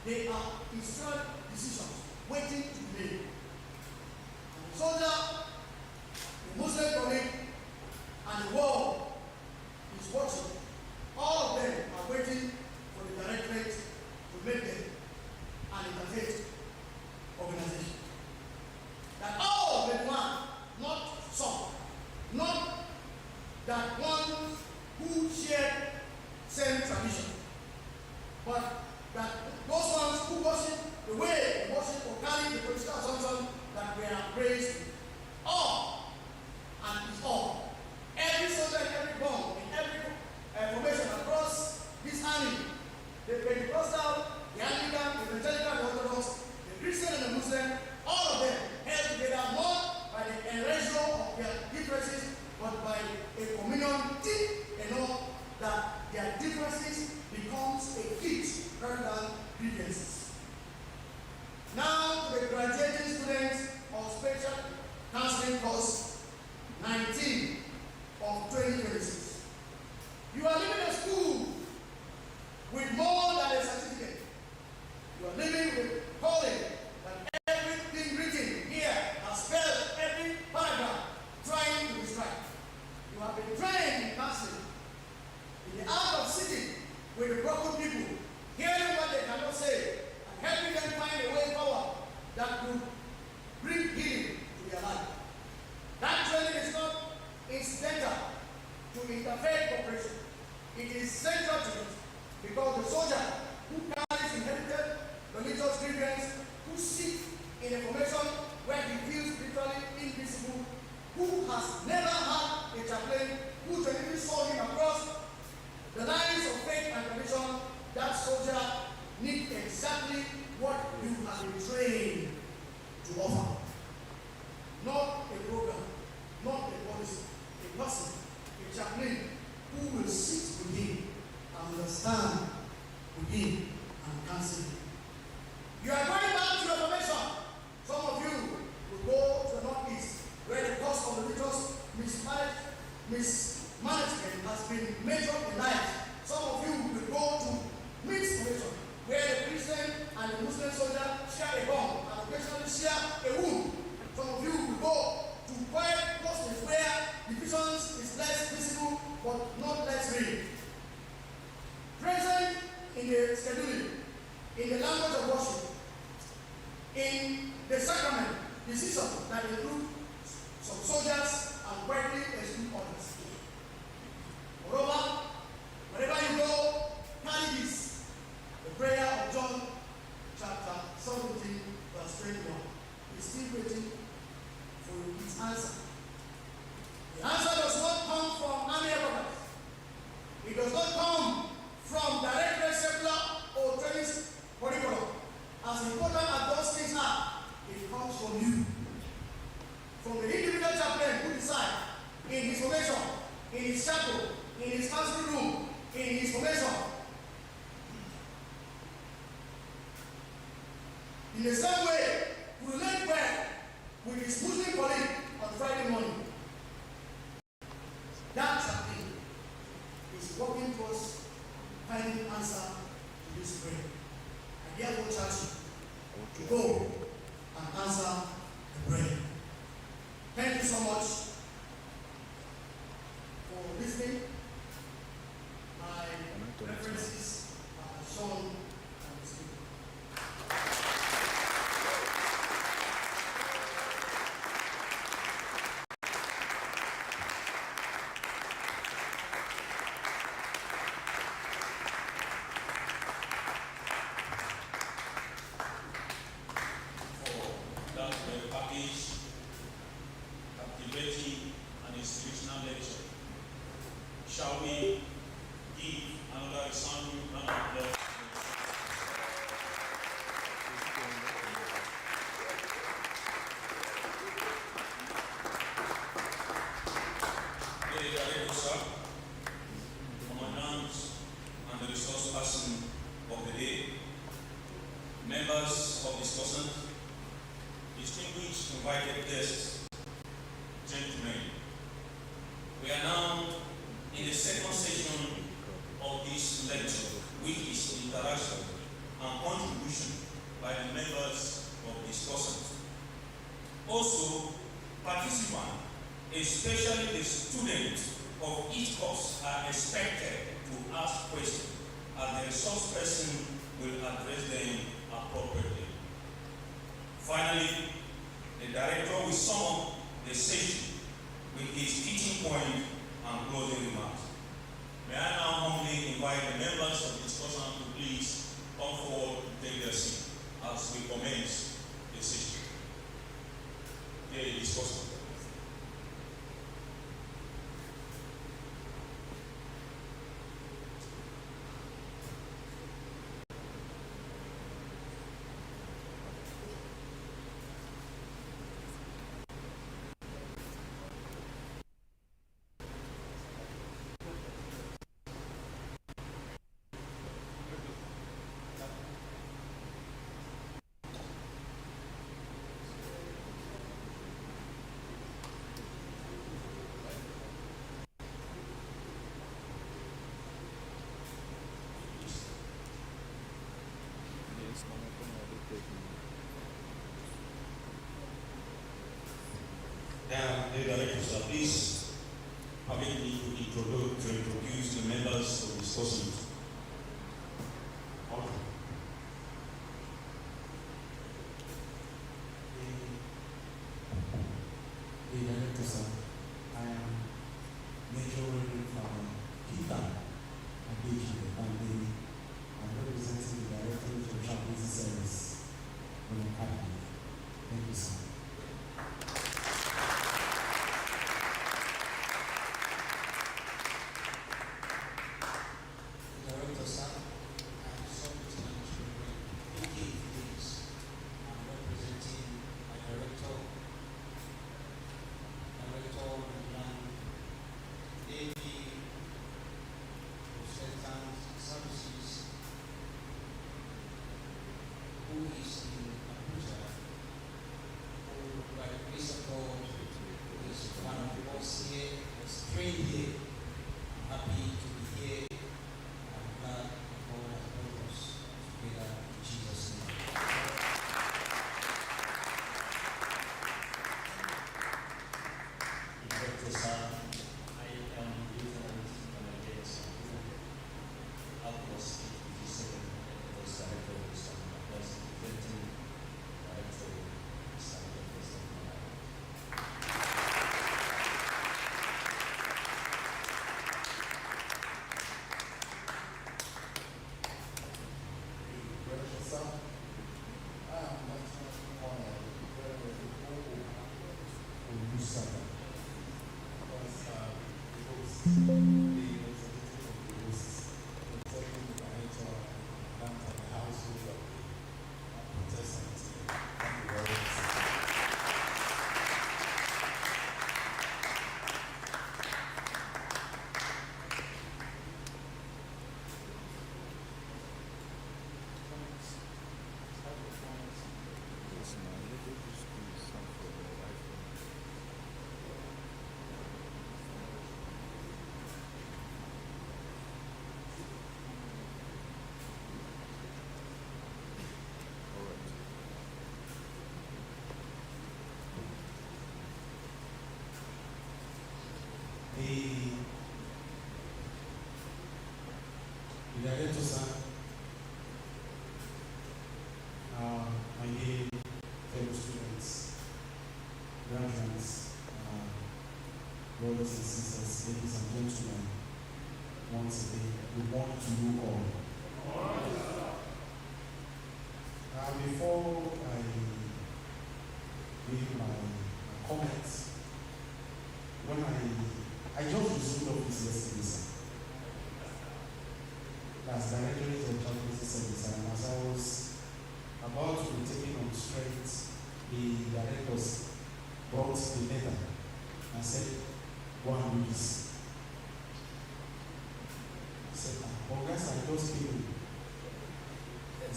They are institutional decisions waiting to be made. And the soldier, the Muslim colleague, and the world is watching. All of them are waiting for the directorate to make them an interfaith organization. That all may one, not some, not that one who share same tradition, but that those ones who worship the way they worship or carry the political assumption that we are praised all and is all. Every soldier in every bomb, in every formation across this army, the Pentecostal, the Anglican, the Evangelical, the Orthodox, the Christian and the Muslim, all of them held together not by the erasure of their differences, but by a communion deep enough that their differences becomes a kit rather than grievances. Now to the graduating students of Special Counseling Course 19 of 2026. You are living in a school with more than a certificate. You are living with calling that everything written here has spelled every paragraph trying to describe. You have been trained in counseling, in the art of sitting with the broken people, hearing what they cannot say, and helping them find a way forward that could bring healing to their life. That training is not incidental to interfaith cooperation. It is central to it because the soldier who carries inherited religious grievance, who sits in a formation where he feels spiritually invisible, who has never had a chaplain who genuinely saw him across the lines of faith and tradition, that soldier needs exactly what you have been trained to offer. Not a program, not a policy, a person, a chaplain who will sit with him and understand with him and counsel him. You are going back to your formation. Some of you will go to the northeast where the cost of religious mismanagement has been measured in life. Some of you will go to mixed formation where the Christian and the Muslim soldier share a bomb and occasionally share a wound. Some of you will go to quiet places where divisions is less visible but not less real. Present in the scheduling, in the language of worship, in the sacrament, decisions that include some soldiers and quietly exclude others. Moreover, wherever you go, carry this. The prayer of John chapter 17, verse 21 is still waiting for its answer. The answer does not come from army headquarters. It does not come from direct secular In the same way, to relate well with his Muslim colleague on Friday morning. That something is working towards finding answer to this prayer. I therefore charge you to go and answer the prayer. Thank you so much for listening. My references are shown on the screen. Captivating and institutional lecture. Shall we give another resounding round of applause? Dear Director, sir, Commandant and the resource person of the day, members of discussant, distinguished invited guests, gentlemen, we are now in the second session of this lecture, which is interaction and contribution by the members of discussant. Also, participants, especially the students of each course, are expected to ask questions, and the resource person will address them appropriately. Finally, the director will sum up the session with his teaching point and closing remarks. May I now humbly invite the members of the discussion to please come forward to take their seat as we commence the session. Dear discussion. Now, the directors, please permit me to introduce the members of the discussion. The director, sir, I am Major Reverend Father Peter Adeji Bambini. I'm representing the Directorate of Chaplaincy Service in Academy. Thank you, sir. Director of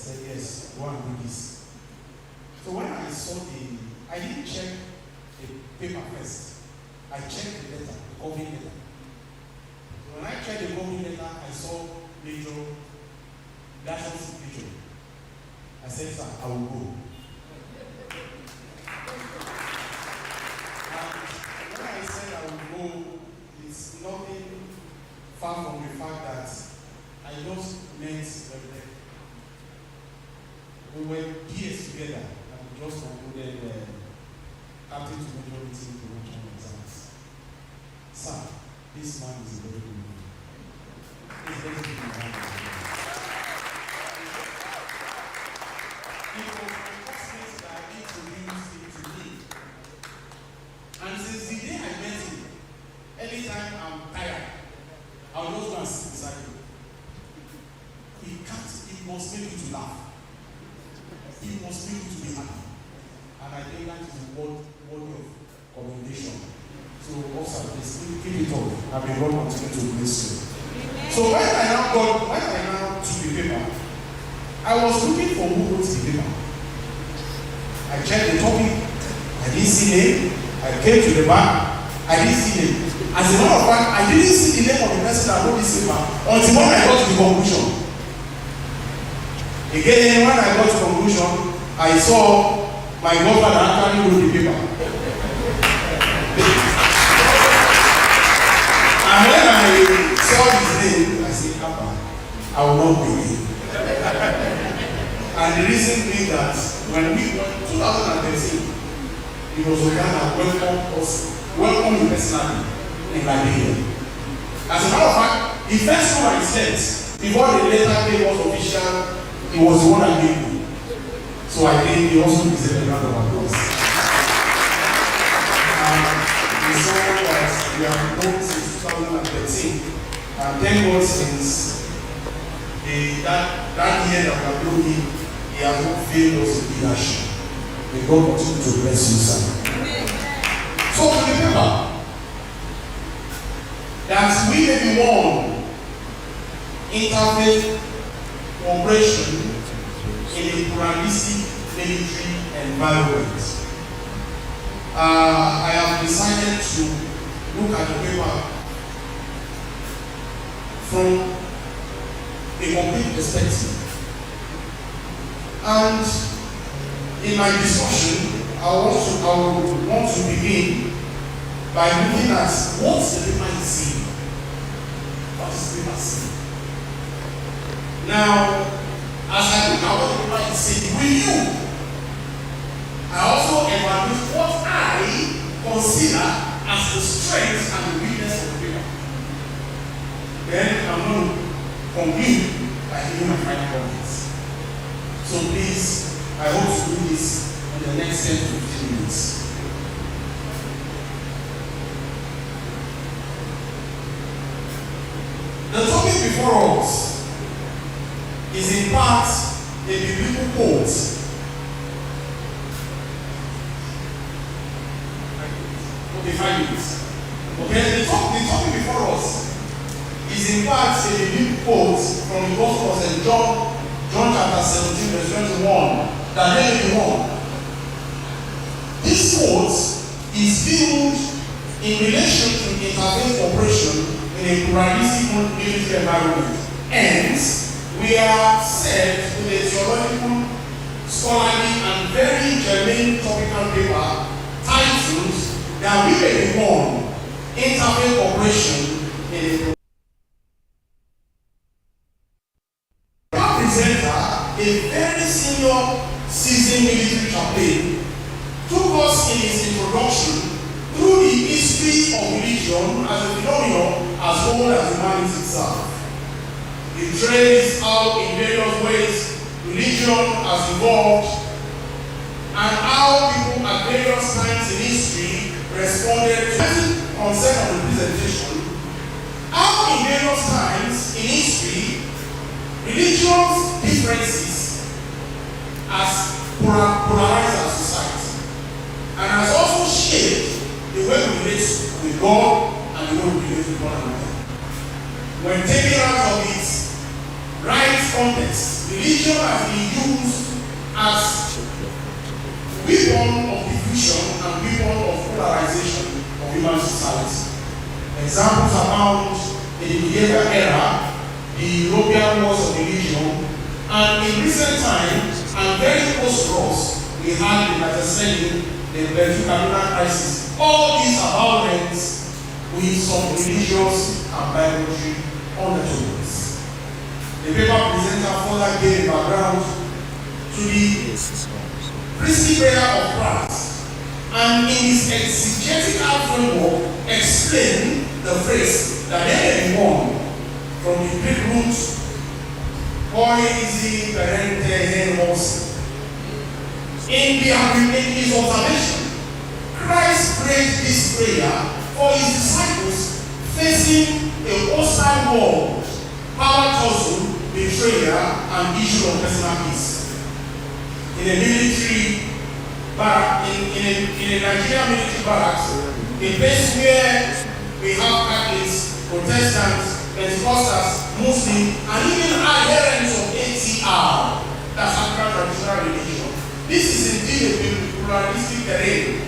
said, yes, go and do this. So when I saw I didn't check the paper first. I checked the letter, the covering letter. So when I checked the covering letter, I saw Major Dash's signature. I said, sir, I will go. And when I said I will go, it's nothing far from the fact that I just met we were peers together and we just concluded captain to major meeting promotion exams. Sir, this man is a very good man. He's very good man. It was unfortunate that I introduced him to me. And since the day I met him, anytime I'm tired, I'll just go and sit beside him. He must make you to laugh. He must make you to be happy. And I think that is a word of commendation. So also, please keep it up. And may God continue to bless you. So when I now took the paper, I was looking for who wrote the paper. I checked the topic. I didn't see name. I came to the back. I didn't see name. As a matter of fact, I didn't see the name of the person that wrote this paper until when I got to the conclusion. Again, when I got to conclusion, I saw my godfather actually wrote the paper. And when I saw his name, I said, Papa, I will not believe. And the reason being that when we went 2013, it was Uganda welcome me personally in Liberia. As a matter of fact, the first time I slept, before the letter came was official, he was the one that gave me. So I think he also deserved a round of applause. We saw that we have known since 2013, and thank God since that year that we have known him, he has not failed us in leadership. May God continue to bless you, sir. So remember that we may be one interfaith cooperation in a pluralistic military environment. I have decided to look at the paper from a complete perspective. And in my discussion, I want to begin by looking at what the paper is saying. What is the paper saying? Now, as I look at what the paper is saying, will you? I also evaluate what I consider as the strength and the weakness of the paper. Then I'm going to conclude by giving my final comments. So please, I hope to do this in the next 10 to 15 minutes. The topic before us is in part a biblical quote. Okay, 5 minutes. Okay, the topic before us is in part a biblical quote from the Gospel of St. John chapter 17, verse 21, that there may be one. This quote is viewed in relation to interfaith cooperation in a pluralistic military environment. Hence, we are set with a theological, scholarly, and very germane topical paper titled that we may be one interfaith cooperation in a presenter, a very senior seasoned military chaplain, took us in his introduction through the history of religion as a phenomenon as old as humanity itself. He traced how in various ways religion has evolved and how people at various times in history responded to the concept of the presentation. How in various times in history religious differences has polarized our society and has also shaped the way we relate with God and the way we relate with one another. When taken out of its right context, religion has been as weapon of division and weapon of polarization of human society. Examples abound in the medieval era, the European wars of religion, and in recent times, and very close to us, we had the understanding the Belgian crisis. All these are violence with some religious and bigotry undertones. The paper presenter further gave a background to the priestly prayer of Christ, and in his exegetical framework explained the phrase that there may be one from the Greek root poesi parente hemos. In his observation, Christ prayed this prayer for his disciples facing a hostile world, power tussle, betrayal, and issue of personal peace. In a military barrack, in a Nigerian military barracks, a place where we have Catholics, Protestants, Pentecostals, Muslims, and even adherents of ATR, that's African traditional religion. This is indeed a pluralistic terrain,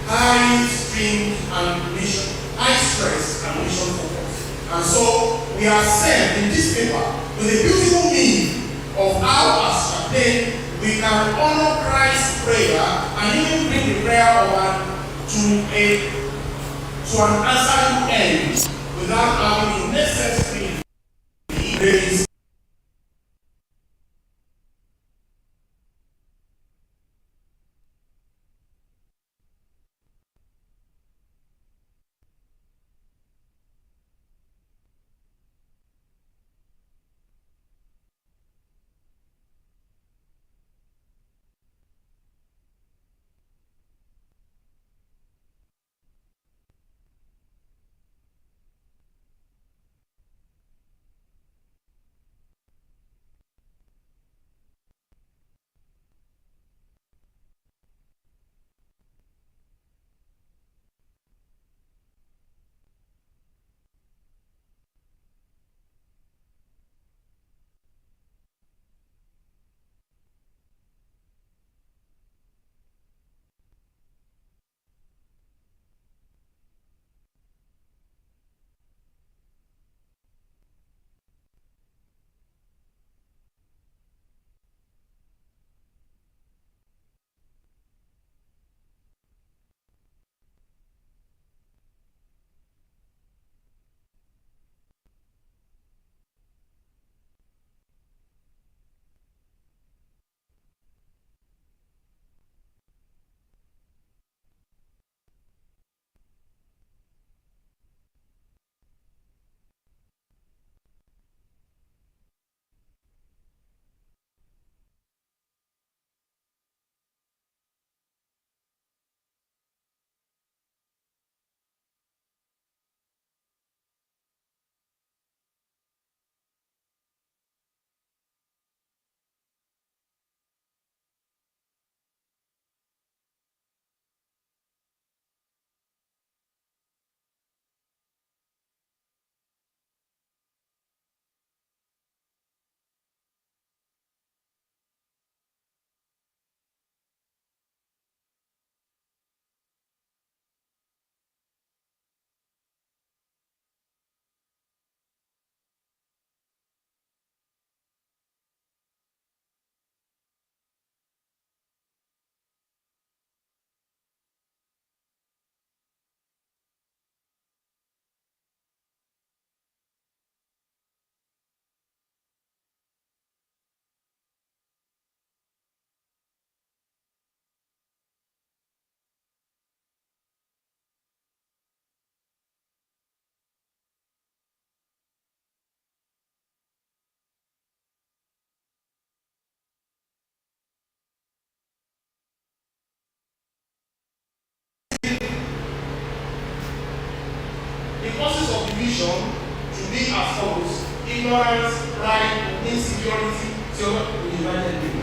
high string and mission, high stress and mission focus. And so we are sent in this paper with a beautiful meaning of how, as chaplain, we can honor Christ's prayer and even bring the prayer of to an answering end without having to necessarily raise. The causes of division to be as follows: ignorance, pride, insecurity, theological divided people.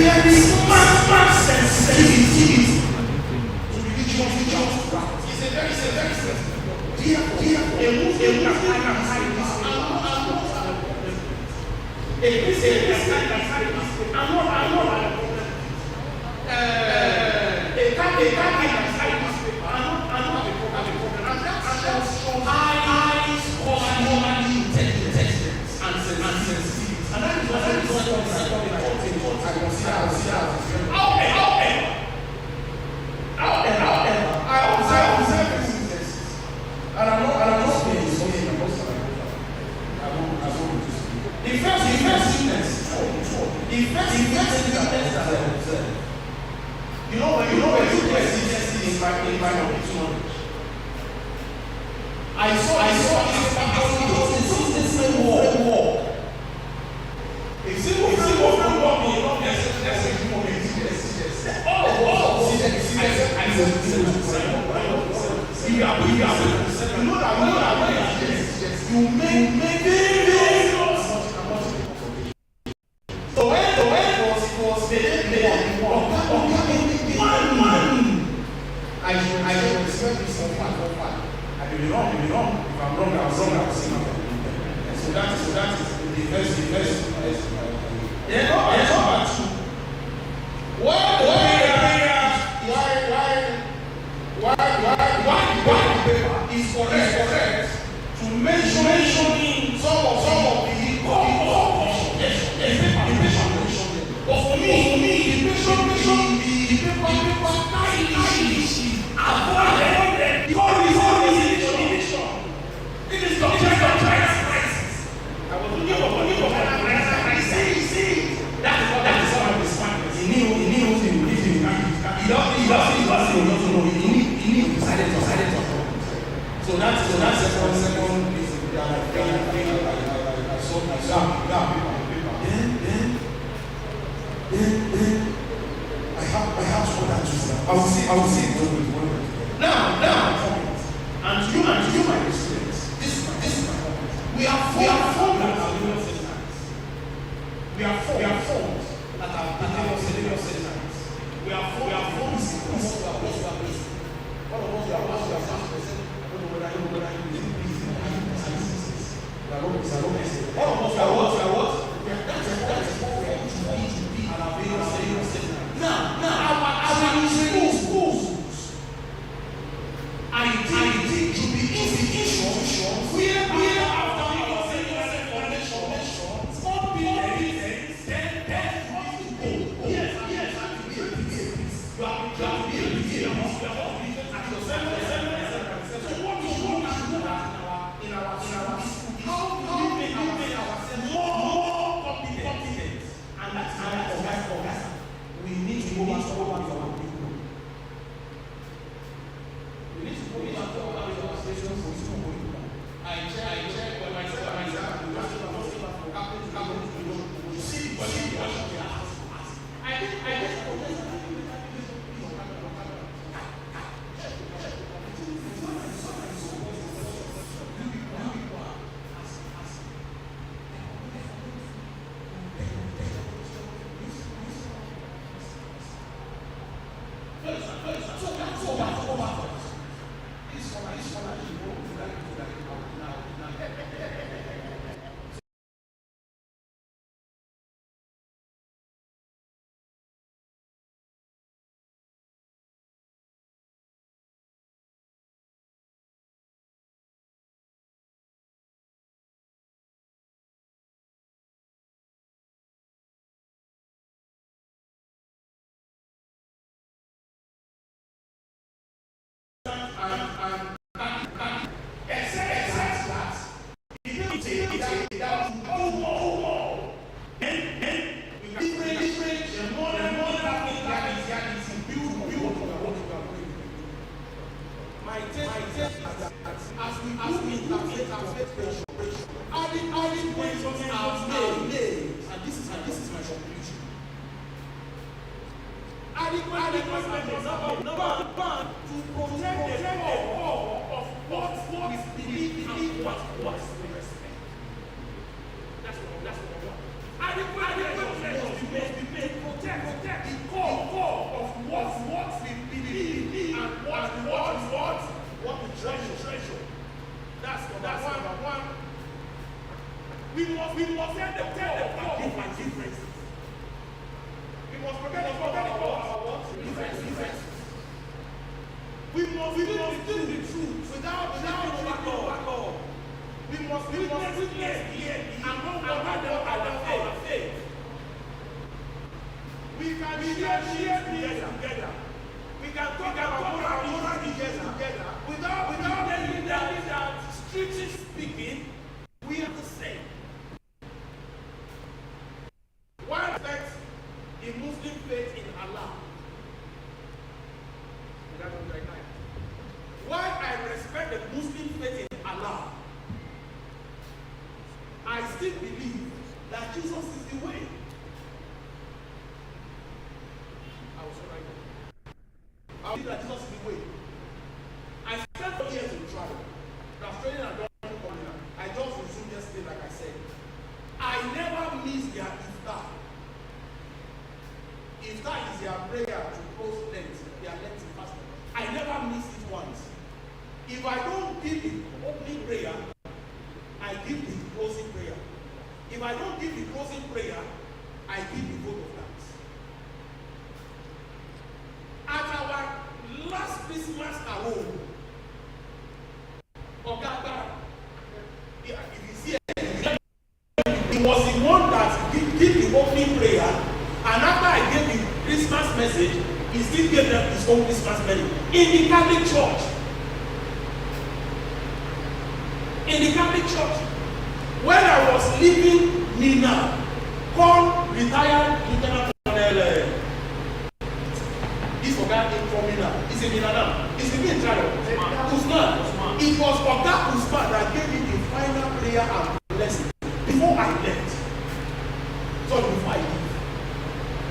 very smart sensitivity to religious practice. It's a very sensitive. A Muslim can hide this. A Christian can hide this. I'm not. A Catholic can hide this. I'm not a problem. And that's high moral intelligence and sensitivity. And that is what I consider. However, I observe this. And I'm not saying something about the first witness that I observed. You know when you get CSC in my knowledge. I saw this same war. A simple framework in there's a human experience. You know that you make so when was I should expect this from far. I may be wrong. If I'm wrong, I'll say nothing. So that is the first. Then number two. Why is correct to mention some of the but for me, the paper it is the China crisis. I was looking for China crisis. See, that is what I'm responding. He knows him. He doesn't know. He needs silent. So that's the second piece. I saw then I have to put that to I will see it now and you my experience. This is my point. We are formed at our various settings. We are formed at our various settings. We are formed all of us we are 100%. I don't know whether you all of us are what? That's what we are to be at our various settings. Now, our schools, I think to be institutions where after small buildings, then want to go. Yes, you have to be able to hear us. We are all business at yourself. So what do you want to do in our school? How do we make ourselves more competent? And that's how we need to go back to our people. We need to go back to our stations for school. I check when myself you see what you ask. I just That's what We must tell the differences. We must forget our differences. We must do the truth without overlord. We must witness clearly and not our faith. We can share together. We can talk about our moral together without telling that strictly speaking, we are the same. Why I respect the Muslim faith in Allah? Why I respect the Muslim faith in Allah? I still believe that Jesus is the way. I believe that Jesus is the way. I spent 4 years in travel. Australian and German communal. I just resumed yesterday, like I said. I never miss their iftar. Iftar is their prayer to close Lent, their Lenten fasting. I never miss it once. If I don't give the opening prayer, I give the closing prayer. If I don't give the closing prayer, I give the vote of thanks. At our last Christmas carol, if you see it, he was the one that did the opening prayer, and after I gave the Christmas message, he still gave them his own Christmas message in the Catholic Church. In the Catholic Church, when I was leaving Nina, called retired Lieutenant Colonel. This Oga came from Nina. He's in Nina now. He's the main trial. Usman. It was Oga Usman that gave me the final prayer and blessing before I left. So before I leave,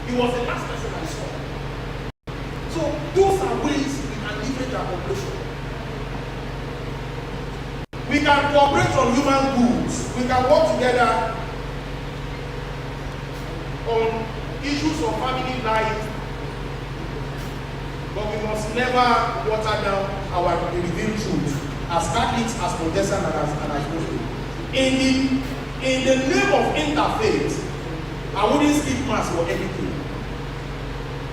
he was the last person I saw. So those are ways we can leverage our population. We can cooperate on human goods. We can work together on issues of family life, but we must never water down our revealed truth as Catholics, as Protestants, and as Muslims. In the name of interfaith, I wouldn't skip mass for anything.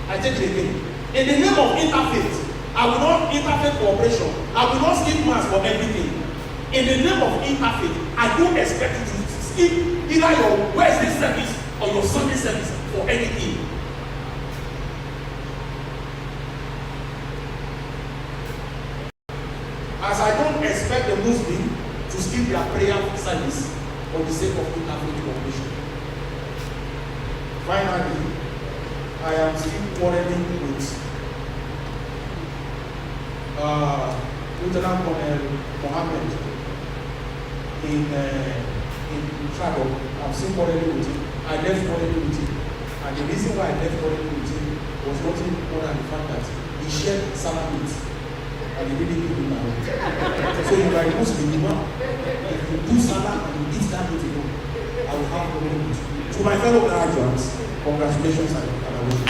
I take it again. In the name of interfaith, I will not interfaith cooperation. I will not skip mass for everything. In the name of interfaith, I don't expect you to skip either your Wednesday service or your Sunday service for anything. As I don't expect the Muslim to skip their prayer service for the sake of interfaith cooperation. Finally, I am still quarreling with Lieutenant Colonel Mohammed in travel. I'm still quarreling with him. I left quarreling with him. And the reason why I left quarreling with him was nothing more than the fact that he shared salad meat. And he really gave him that. So you are a Muslim, you know. If you do salad and you eat that meat alone, I will have problem with you. To my fellow graduates, congratulations and I wish you.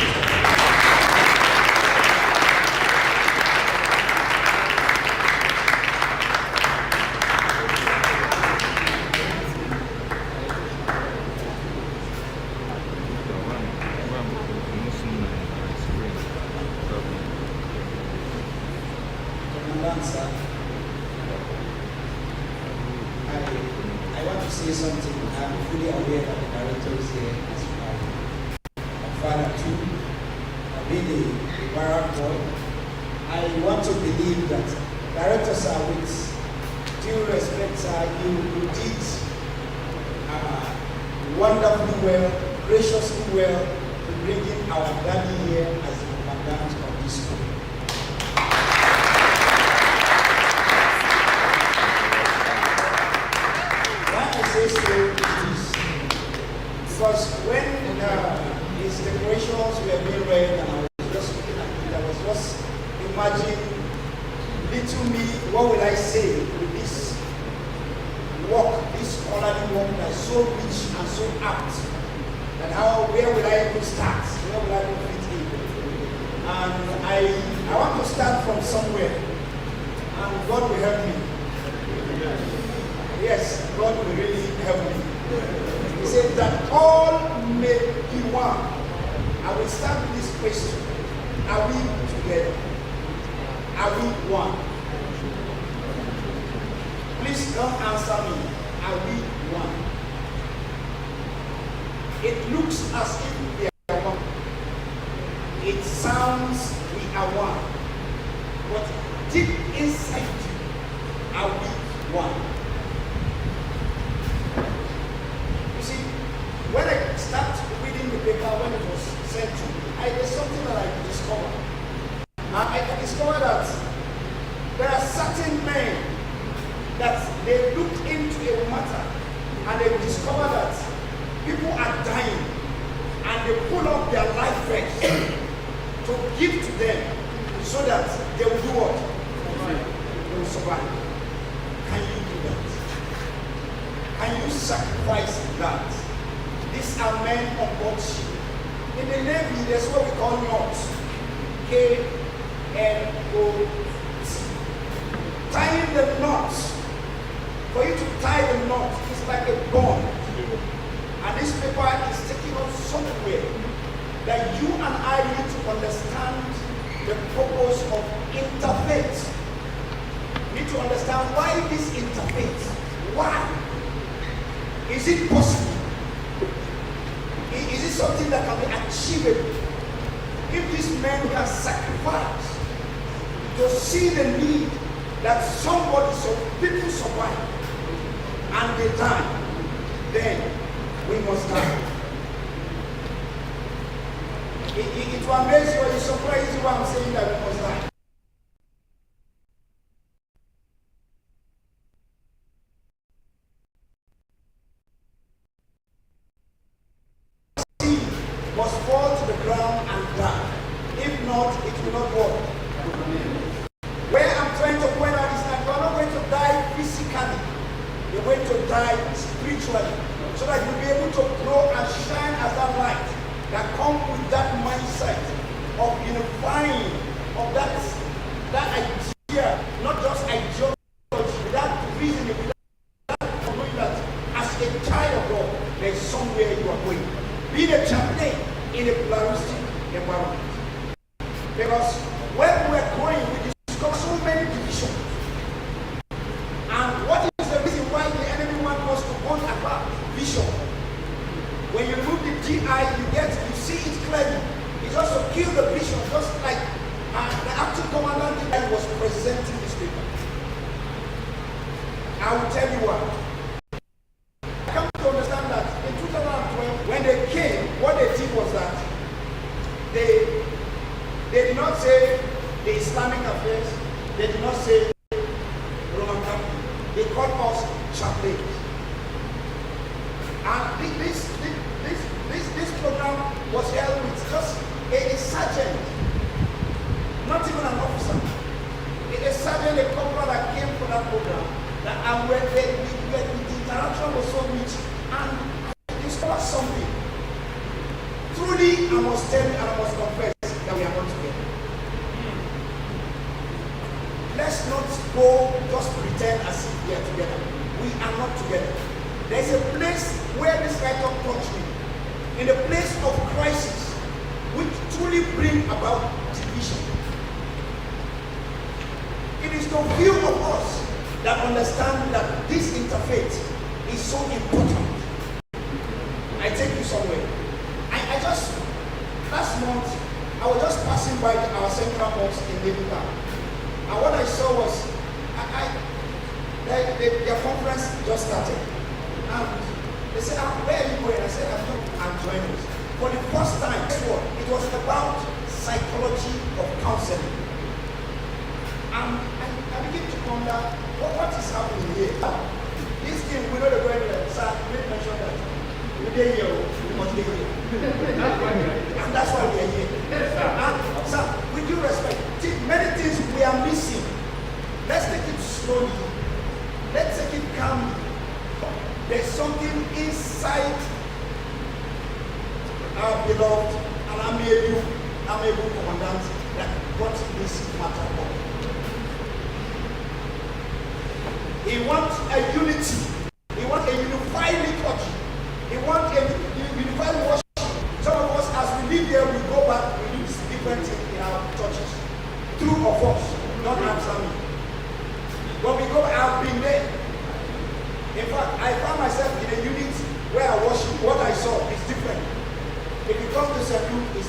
I want to say something. I'm fully aware that the director is here as my father too. I've been a barrack boy. I want to believe that directors are with due respect, you did wonderfully well, graciously well to bring in our daddy here as the commandant of this school. Because when his declarations were being read and I was just looking at it, I was just imagining little me, what will I say with this work, this scholarly work that is so rich and so apt, and where will I even start? Where will I even fit in? And I want to start from somewhere, and God will help me. Yes, God will really help me. He said that all may be one. I will start with this question. Are we together? Are we one? Please don't answer me. Are we one? It looks as if we are one. It sounds we are one. But deep inside you, are we one? You see, when I start reading the paper, when it was sent to me, there's something that I discovered. I discovered that there are certain men that they looked into a matter and they discovered that people are dying and they pull up their life vest to give to them so that they will do what? They will survive. Can you do that? Can you sacrifice that? These are men on board ship. In the Navy, there's what we call knots. K-N-O-T. Tying the knots. For you to tie the knot is like a bond. And this paper is taking us somewhere that you and I need to understand the purpose of interfaith. We need to understand why this interfaith. Why? Is it possible? Is it something that can be achievable? If these men can sacrifice to see the need that somebody, so people survive and they die, then we must die. It will amaze you or you surprise you when I'm saying that we must die. Must fall to the ground and die. If not, it will not work. Where I'm trying to point out is that you are not going to die physically. You're going to die spiritually. So that you'll be able to grow and shine as that light that comes with that mindset of unifying, of that idea, not just ideology, without reasoning, without knowing that as a child of God, there's somewhere you are going. Being a champion in a pluralistic environment. Because when we're growing, we discover so many divisions. And what is the reason why the enemy wants us to go about vision? When you remove the GI, you see it clearly. It's just to kill the vision, just like the acting commandant was presenting this paper. I will tell you why. I come to understand that in 2012, when they came, what they did was that they did not say the Islamic affairs, they did not say Roman Catholic. They called us chaplains. And this program was held with just a sergeant, not even an officer. A sergeant, a corporal that came for that program. And when the interaction was so rich, and I discovered something. Truly, I must tell you and I must confess that we are not together. Let's not go just pretend as if we are together. We are not together. There's a place where this writer touched me. In a place of crisis, which truly bring about division. It is the view of us that understand that this interfaith is so important. I take you somewhere. I just, last month, I was just passing by our central mosque in Liverpool. And what I saw was, their conference just started. And they said, where are you going? I said, I'm joining us. For the first time, guess what? It was about psychology of counseling. And I began to wonder, what is happening here? This thing, we know the going to sir, we mentioned that. We did here, we must be here. And that's why we are here. And sir, with due respect, many things we are missing. Let's take it slowly. Let's take it calmly. There's something inside our beloved, and I'm able commandant, that what this matter of. He wants a unity. He wants a unified liturgy.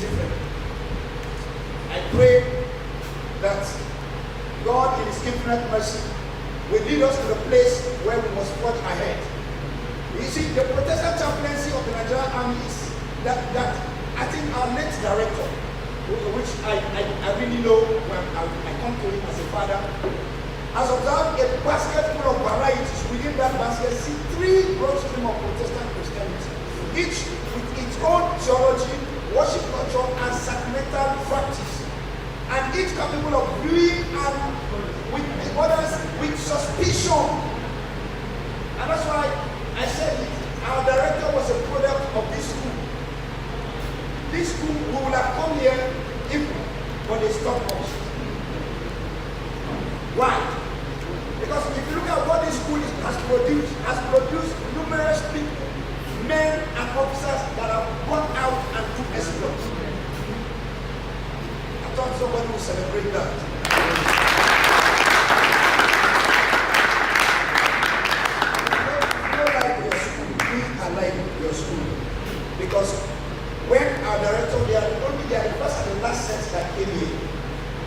different. I pray that God in His infinite mercy will lead us to the place where we must forge ahead. You see, the Protestant chaplaincy of the Nigerian Army is that I think our next director, which I really know when I come to him as a father, has observed a basket full of varieties. Within that basket, see three broad streams of Protestant Christianity, each with its own theology, worship culture, and sacramental practice, and each capable of viewing and with the others with suspicion. And that's why I said it. Our director was a product of this school. This school, we would have come here if but they stopped us. Why? Because if you look at what this school has produced numerous people, men and officers that have gone out and took exploits. I thought somebody would celebrate that. I like your school because when our director, they are the first and the last set that came here,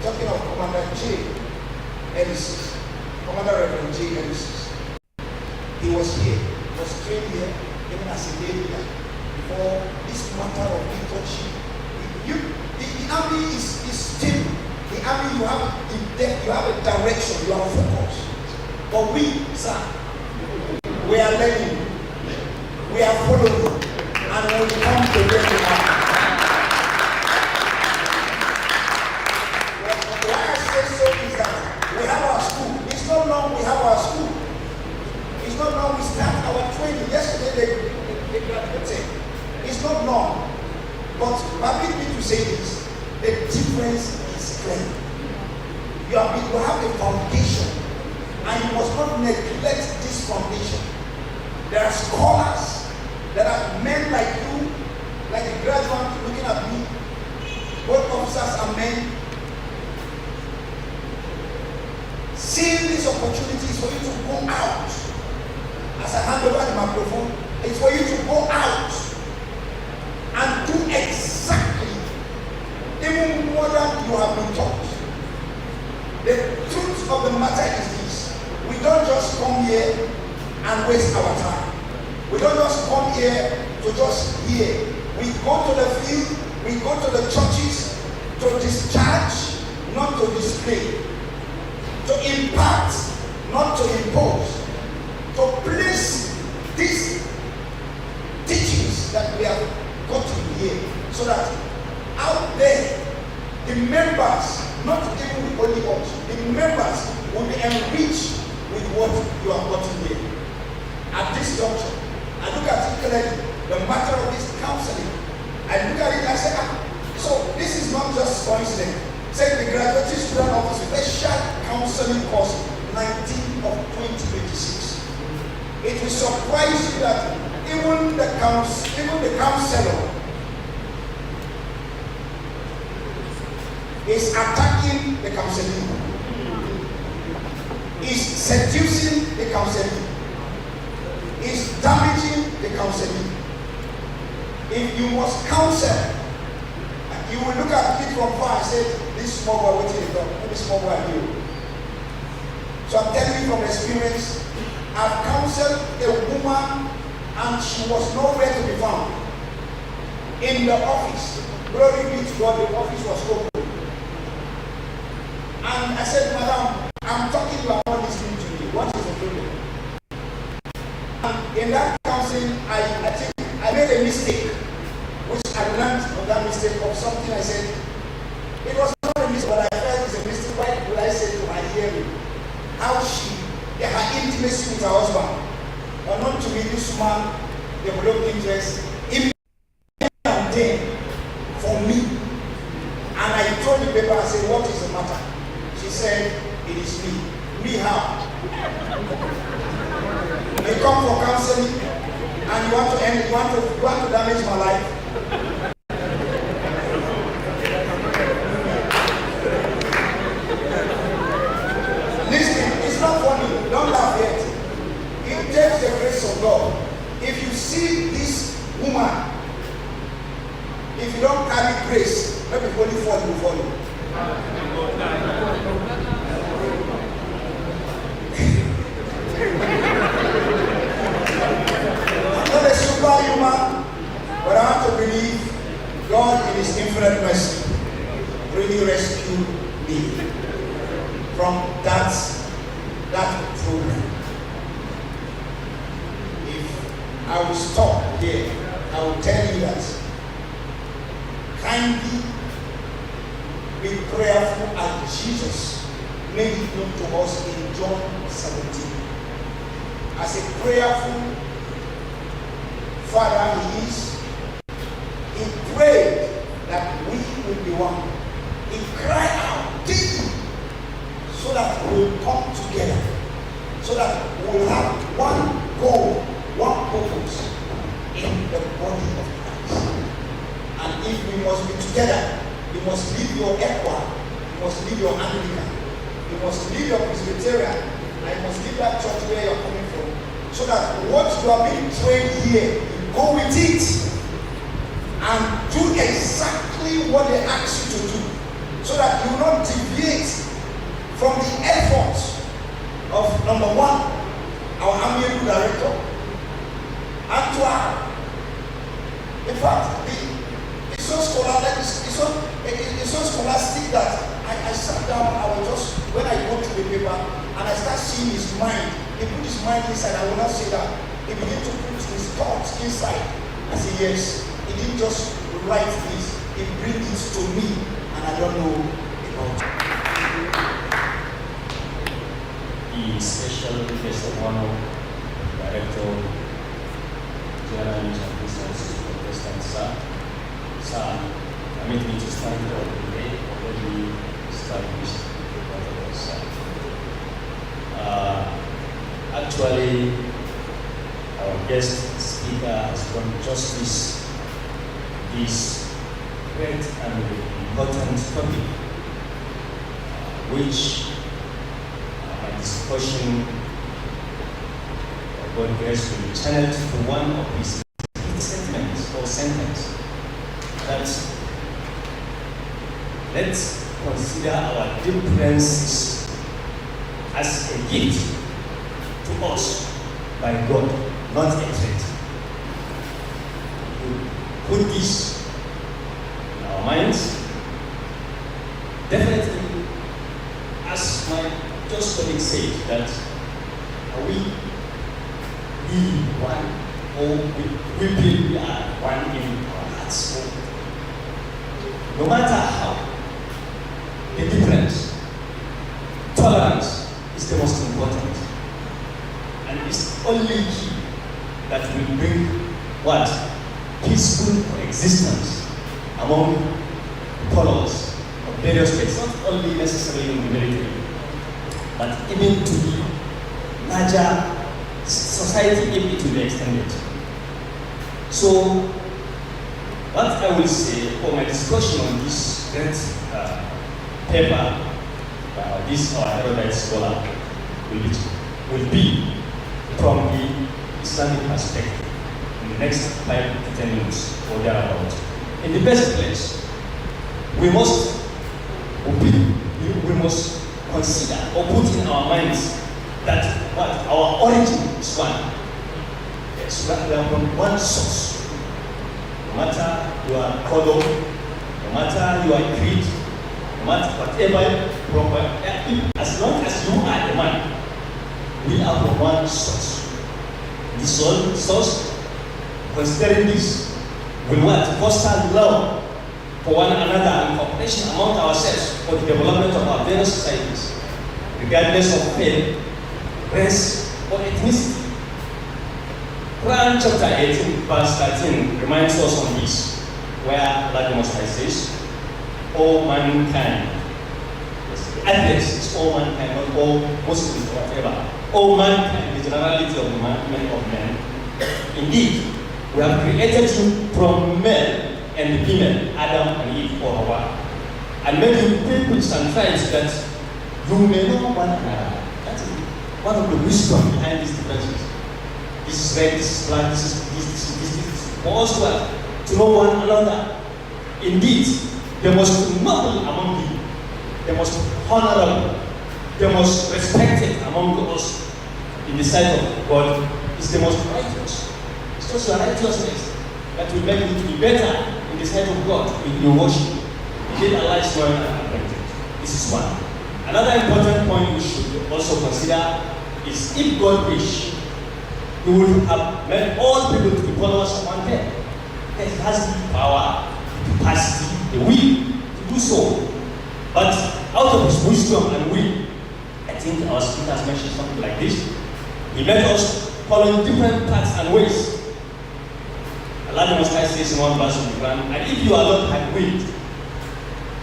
talking of Commander J. Ellis, Commander Reverend J. Ellis. He was here, was trained here, even as a leader, for this matter of leadership. The army is stable. The army, you have a direction, you are focused. But we, sir, we are learning. We are following, and we come to where we are. Why I say so is that we have our school. It's not long we have our school. It's not long we start our training. Yesterday they graduated. It's not long. But permit me to say this. The difference is clear. You have a foundation, and you must not neglect this foundation. There are scholars. There are men like you, like the graduate looking at me. Both officers are men. Seeing these opportunities for you to go out. As I hand over the microphone, it's for you to go out and do exactly, even more than you have been taught. The truth of the matter is this. We don't just come here and waste our time. We don't just come here to just hear. We go to the field, we go to the churches to discharge, not to display. To impart, not to impose. To place these teachings that we have gotten here, so that out there, the members, not even the only ones, the members will be enriched with what you have gotten here. At this juncture, I look at it clearly, the matter of this counseling. I look at it and I say, so this is not just coincidence. Say the graduate student office special counseling course 19 of 2026. It will surprise you that even the counselor is attacking the counseling, is seducing the counseling, is damaging the counseling. If you must counsel, you will look at it from far and say, this small boy, what is done? Maybe small boy and you. So I'm telling you from experience, I've counseled a woman and she was nowhere to be found. In the office, glory be to God, the office was open. And I said, Madam, I'm talking to you, I'm not listening to you. What is the problem? And in that counseling, I think I made a mistake, which I learned of that mistake of something I said. It was not a mistake, but I felt it's a mistake. Why would I say to her hearing how her intimacy with her husband, unknown to me, this woman developed interest in and then for me. And I told the paper, I said, what is the matter? She said, it is me. Me how? You come for counseling and you want to end, you want to damage my life. Listen, it's not funny. Don't laugh yet. It takes the grace of God. If you see this woman If you don't carry grace, maybe only fall will follow. I'm not a superhuman, but I want to believe God in His infinite mercy really rescued me from that problem. If I will stop here, I will tell you that kindly be prayerful as Jesus made it known to us in John 17. As a prayerful Father He is, He prayed that we will be one. He cried out daily so that we will come together, so that we will have one goal, one purpose in the body of Christ. And if we must be together, you must leave your equa, you must leave your Anglican, you must leave your Presbyterian, and you must leave that church where you're coming from, so that what you are being trained here, you go with it and do exactly what they ask you to do, so that you will not deviate from the efforts of number one, our amiable director, and to our, in fact, it's so scholastic, it's so scholastic that I sat down, I was just, when I go through the paper and I start seeing his mind, he put his mind inside. I will not say that. He began to put his thoughts inside. I say, yes, he didn't just write this, he brings it to me, and I don't know about it. The special guest of honor, Director General Interfaith Protestant Sir, permit me to stand for the day already established protocols. Actually, our guest speaker has done justice to this great and important topic, which my discussion about grace will be channeled to one of his sentiments or sentence. That let's consider our differences as a gift to us by God, not a threat. We put this in our minds. Definitely, as my just colleague said, that we one, or we believe we are one in our hearts. No matter how the difference, tolerance is the most important. And it's only key that will bring what? Peaceful coexistence among followers of various faiths, not only necessarily in the military, but even to the larger society, if it will be extended. So, what I will say for my discussion on this great paper by our erudite scholar will be from the Islamic perspective in the next 5 to 10 minutes or thereabout. In the first place, we must consider or put in our minds that what our origin is one. Yes, we are from one source. No matter your color, no matter your creed, no matter whatever, as long as you are a man, we are from one source. This source, considering this, will what? Foster love for one another and cooperation among ourselves for the development of our various societies, regardless of faith, race, or ethnicity. Quran chapter 18, verse 13 reminds us on this, where Allah the Most High says, all mankind, athletes is all mankind, not all Muslims or whatever. All mankind, the generality of the men of men. Indeed, we have created you from male and female, Adam and Eve or Hawa, and made you peoples and tribes that you may know one another. That is one of the wisdom behind these differences. This is red, this is black, this is for us to know one another. Indeed, the most noble among you, the most honorable, the most respected among us in the sight of God is the most righteous. It's just your righteousness that will make you to be better in the sight of God in your worship. Indeed, Allah is one and unaffected. This is one. Another important point we should also consider is if God wish, He would have made all people to be followers of one head. That He has the power, the capacity, the will to do so. But out of His wisdom and will, I think our speaker has mentioned something like this. He made us follow different paths and ways. Allah the Most High says in one verse of the Quran, and if you alone had willed,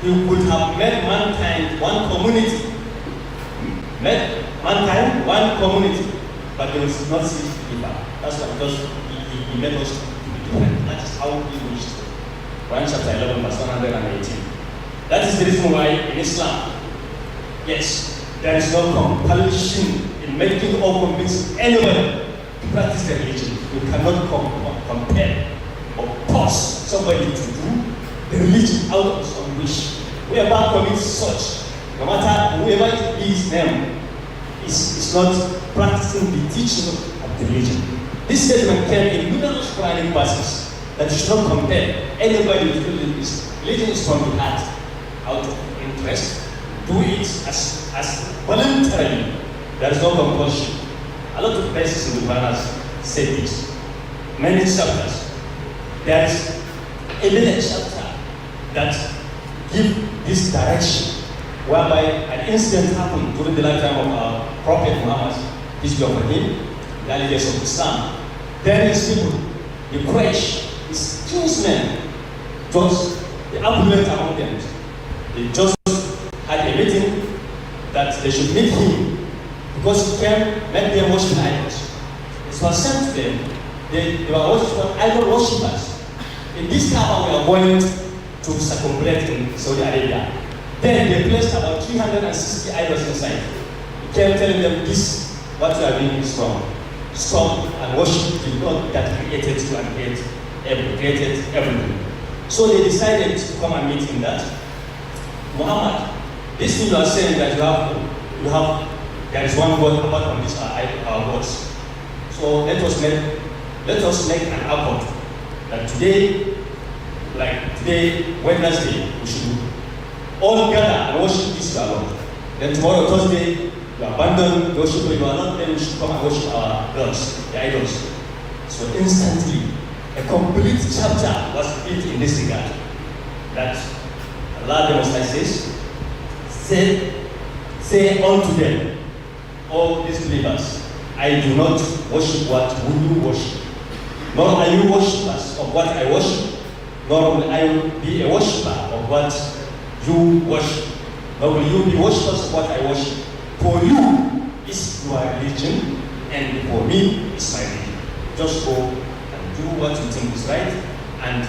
He would have made mankind one community. Made mankind one community, but they will not see each other. That's why, because he made us to be different. That is how He wished. Quran chapter 11, verse 118. That is the reason why in Islam, yes, there is no compulsion in making or convincing anyone to practice their religion. You cannot compel or force somebody to do the religion out of his own wish. Whoever commits such, no matter whoever it is them, is not practicing the teaching of the religion. This statement came in numerous Quranic verses that you should not compel anybody to do this. Religion is from the heart, out of interest. Do it as voluntarily. There is no compulsion. A lot of places in the Quran has said this. Many chapters. There is a little chapter that give this direction, whereby an incident happened during the lifetime of our Prophet Muhammad, peace be upon him, the early days of Islam. Then his people, the Quraysh, his kinsmen, just the affluent among them, they just had a meeting that they should meet him because he came, met them worshiping idols. It was sent to them. They were idol worshippers. In this Kaaba we are going to circumambulate in Saudi Arabia. Then they placed about 360 idols inside. He came telling them, this, what you are doing is wrong. Stop and worship the God that created you and created everything. So they decided to come and meet him that, Muhammad, this thing you are saying that there is one God apart from this our gods. So let us make an accord that today, Wednesday, we should all gather and worship this God. Then tomorrow, Thursday, you abandon worship you are not, then we should come and worship our gods, the idols. So instantly, a complete chapter was built in this regard. That Allah the Most High says, say unto them, all these believers, I do not worship what you worship, nor are you worshippers of what I worship, nor will I be a worshipper of what you worship, nor will you be worshippers of what I worship. For you is your religion, and for me is my religion. Just go and do what you think is right, and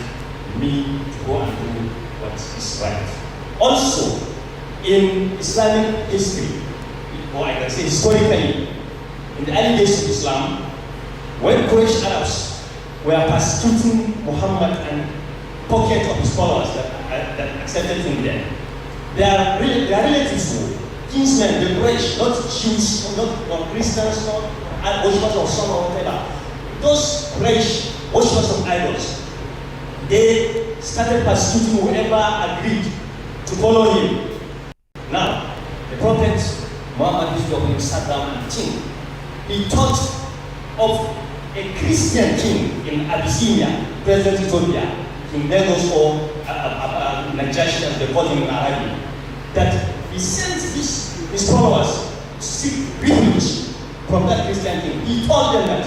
me to go and do what is right. Also, in Islamic history, or I can say historically, in the early days of Islam, when Quraysh Arabs were persecuting Muhammad and pocket of his followers that accepted him then, their relatives were kinsmen, the Quraysh, not Jews, not Christians, not worshippers of some or whatever. Those Quraysh, worshippers of idols, they started persecuting whoever agreed to follow him. Now, the Prophet Muhammad sat down and think. He thought of a Christian king in Abyssinia, present Ethiopia, in Lagos or Najashi, as they call him in Arabic, that he sent his followers to seek refuge from that Christian king. He told them that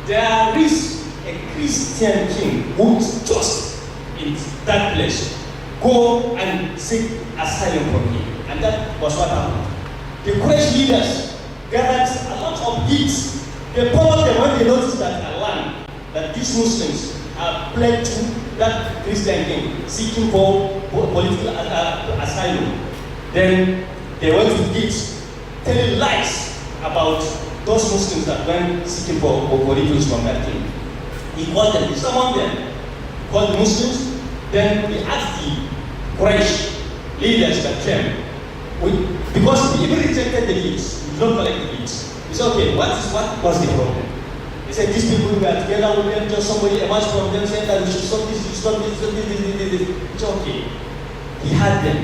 there is a Christian king who is just in that place. Go and seek asylum from him. And that was what happened. The Quraysh leaders gathered a lot of gifts. They followed them when they noticed that a land that these Muslims are fled to that Christian king, seeking for political asylum. Then they went with gifts, telling lies about those Muslims that went seeking for refuge from that king. He called them, he summoned them, called the Muslims, Then he asked the Quraysh leaders that came, because he even rejected the leads, he did not collect the leads. He said, okay, what was the problem? He said, these people were together with them, just somebody emerged from them saying that we should stop this, stop this, stop this. It's okay. He had them.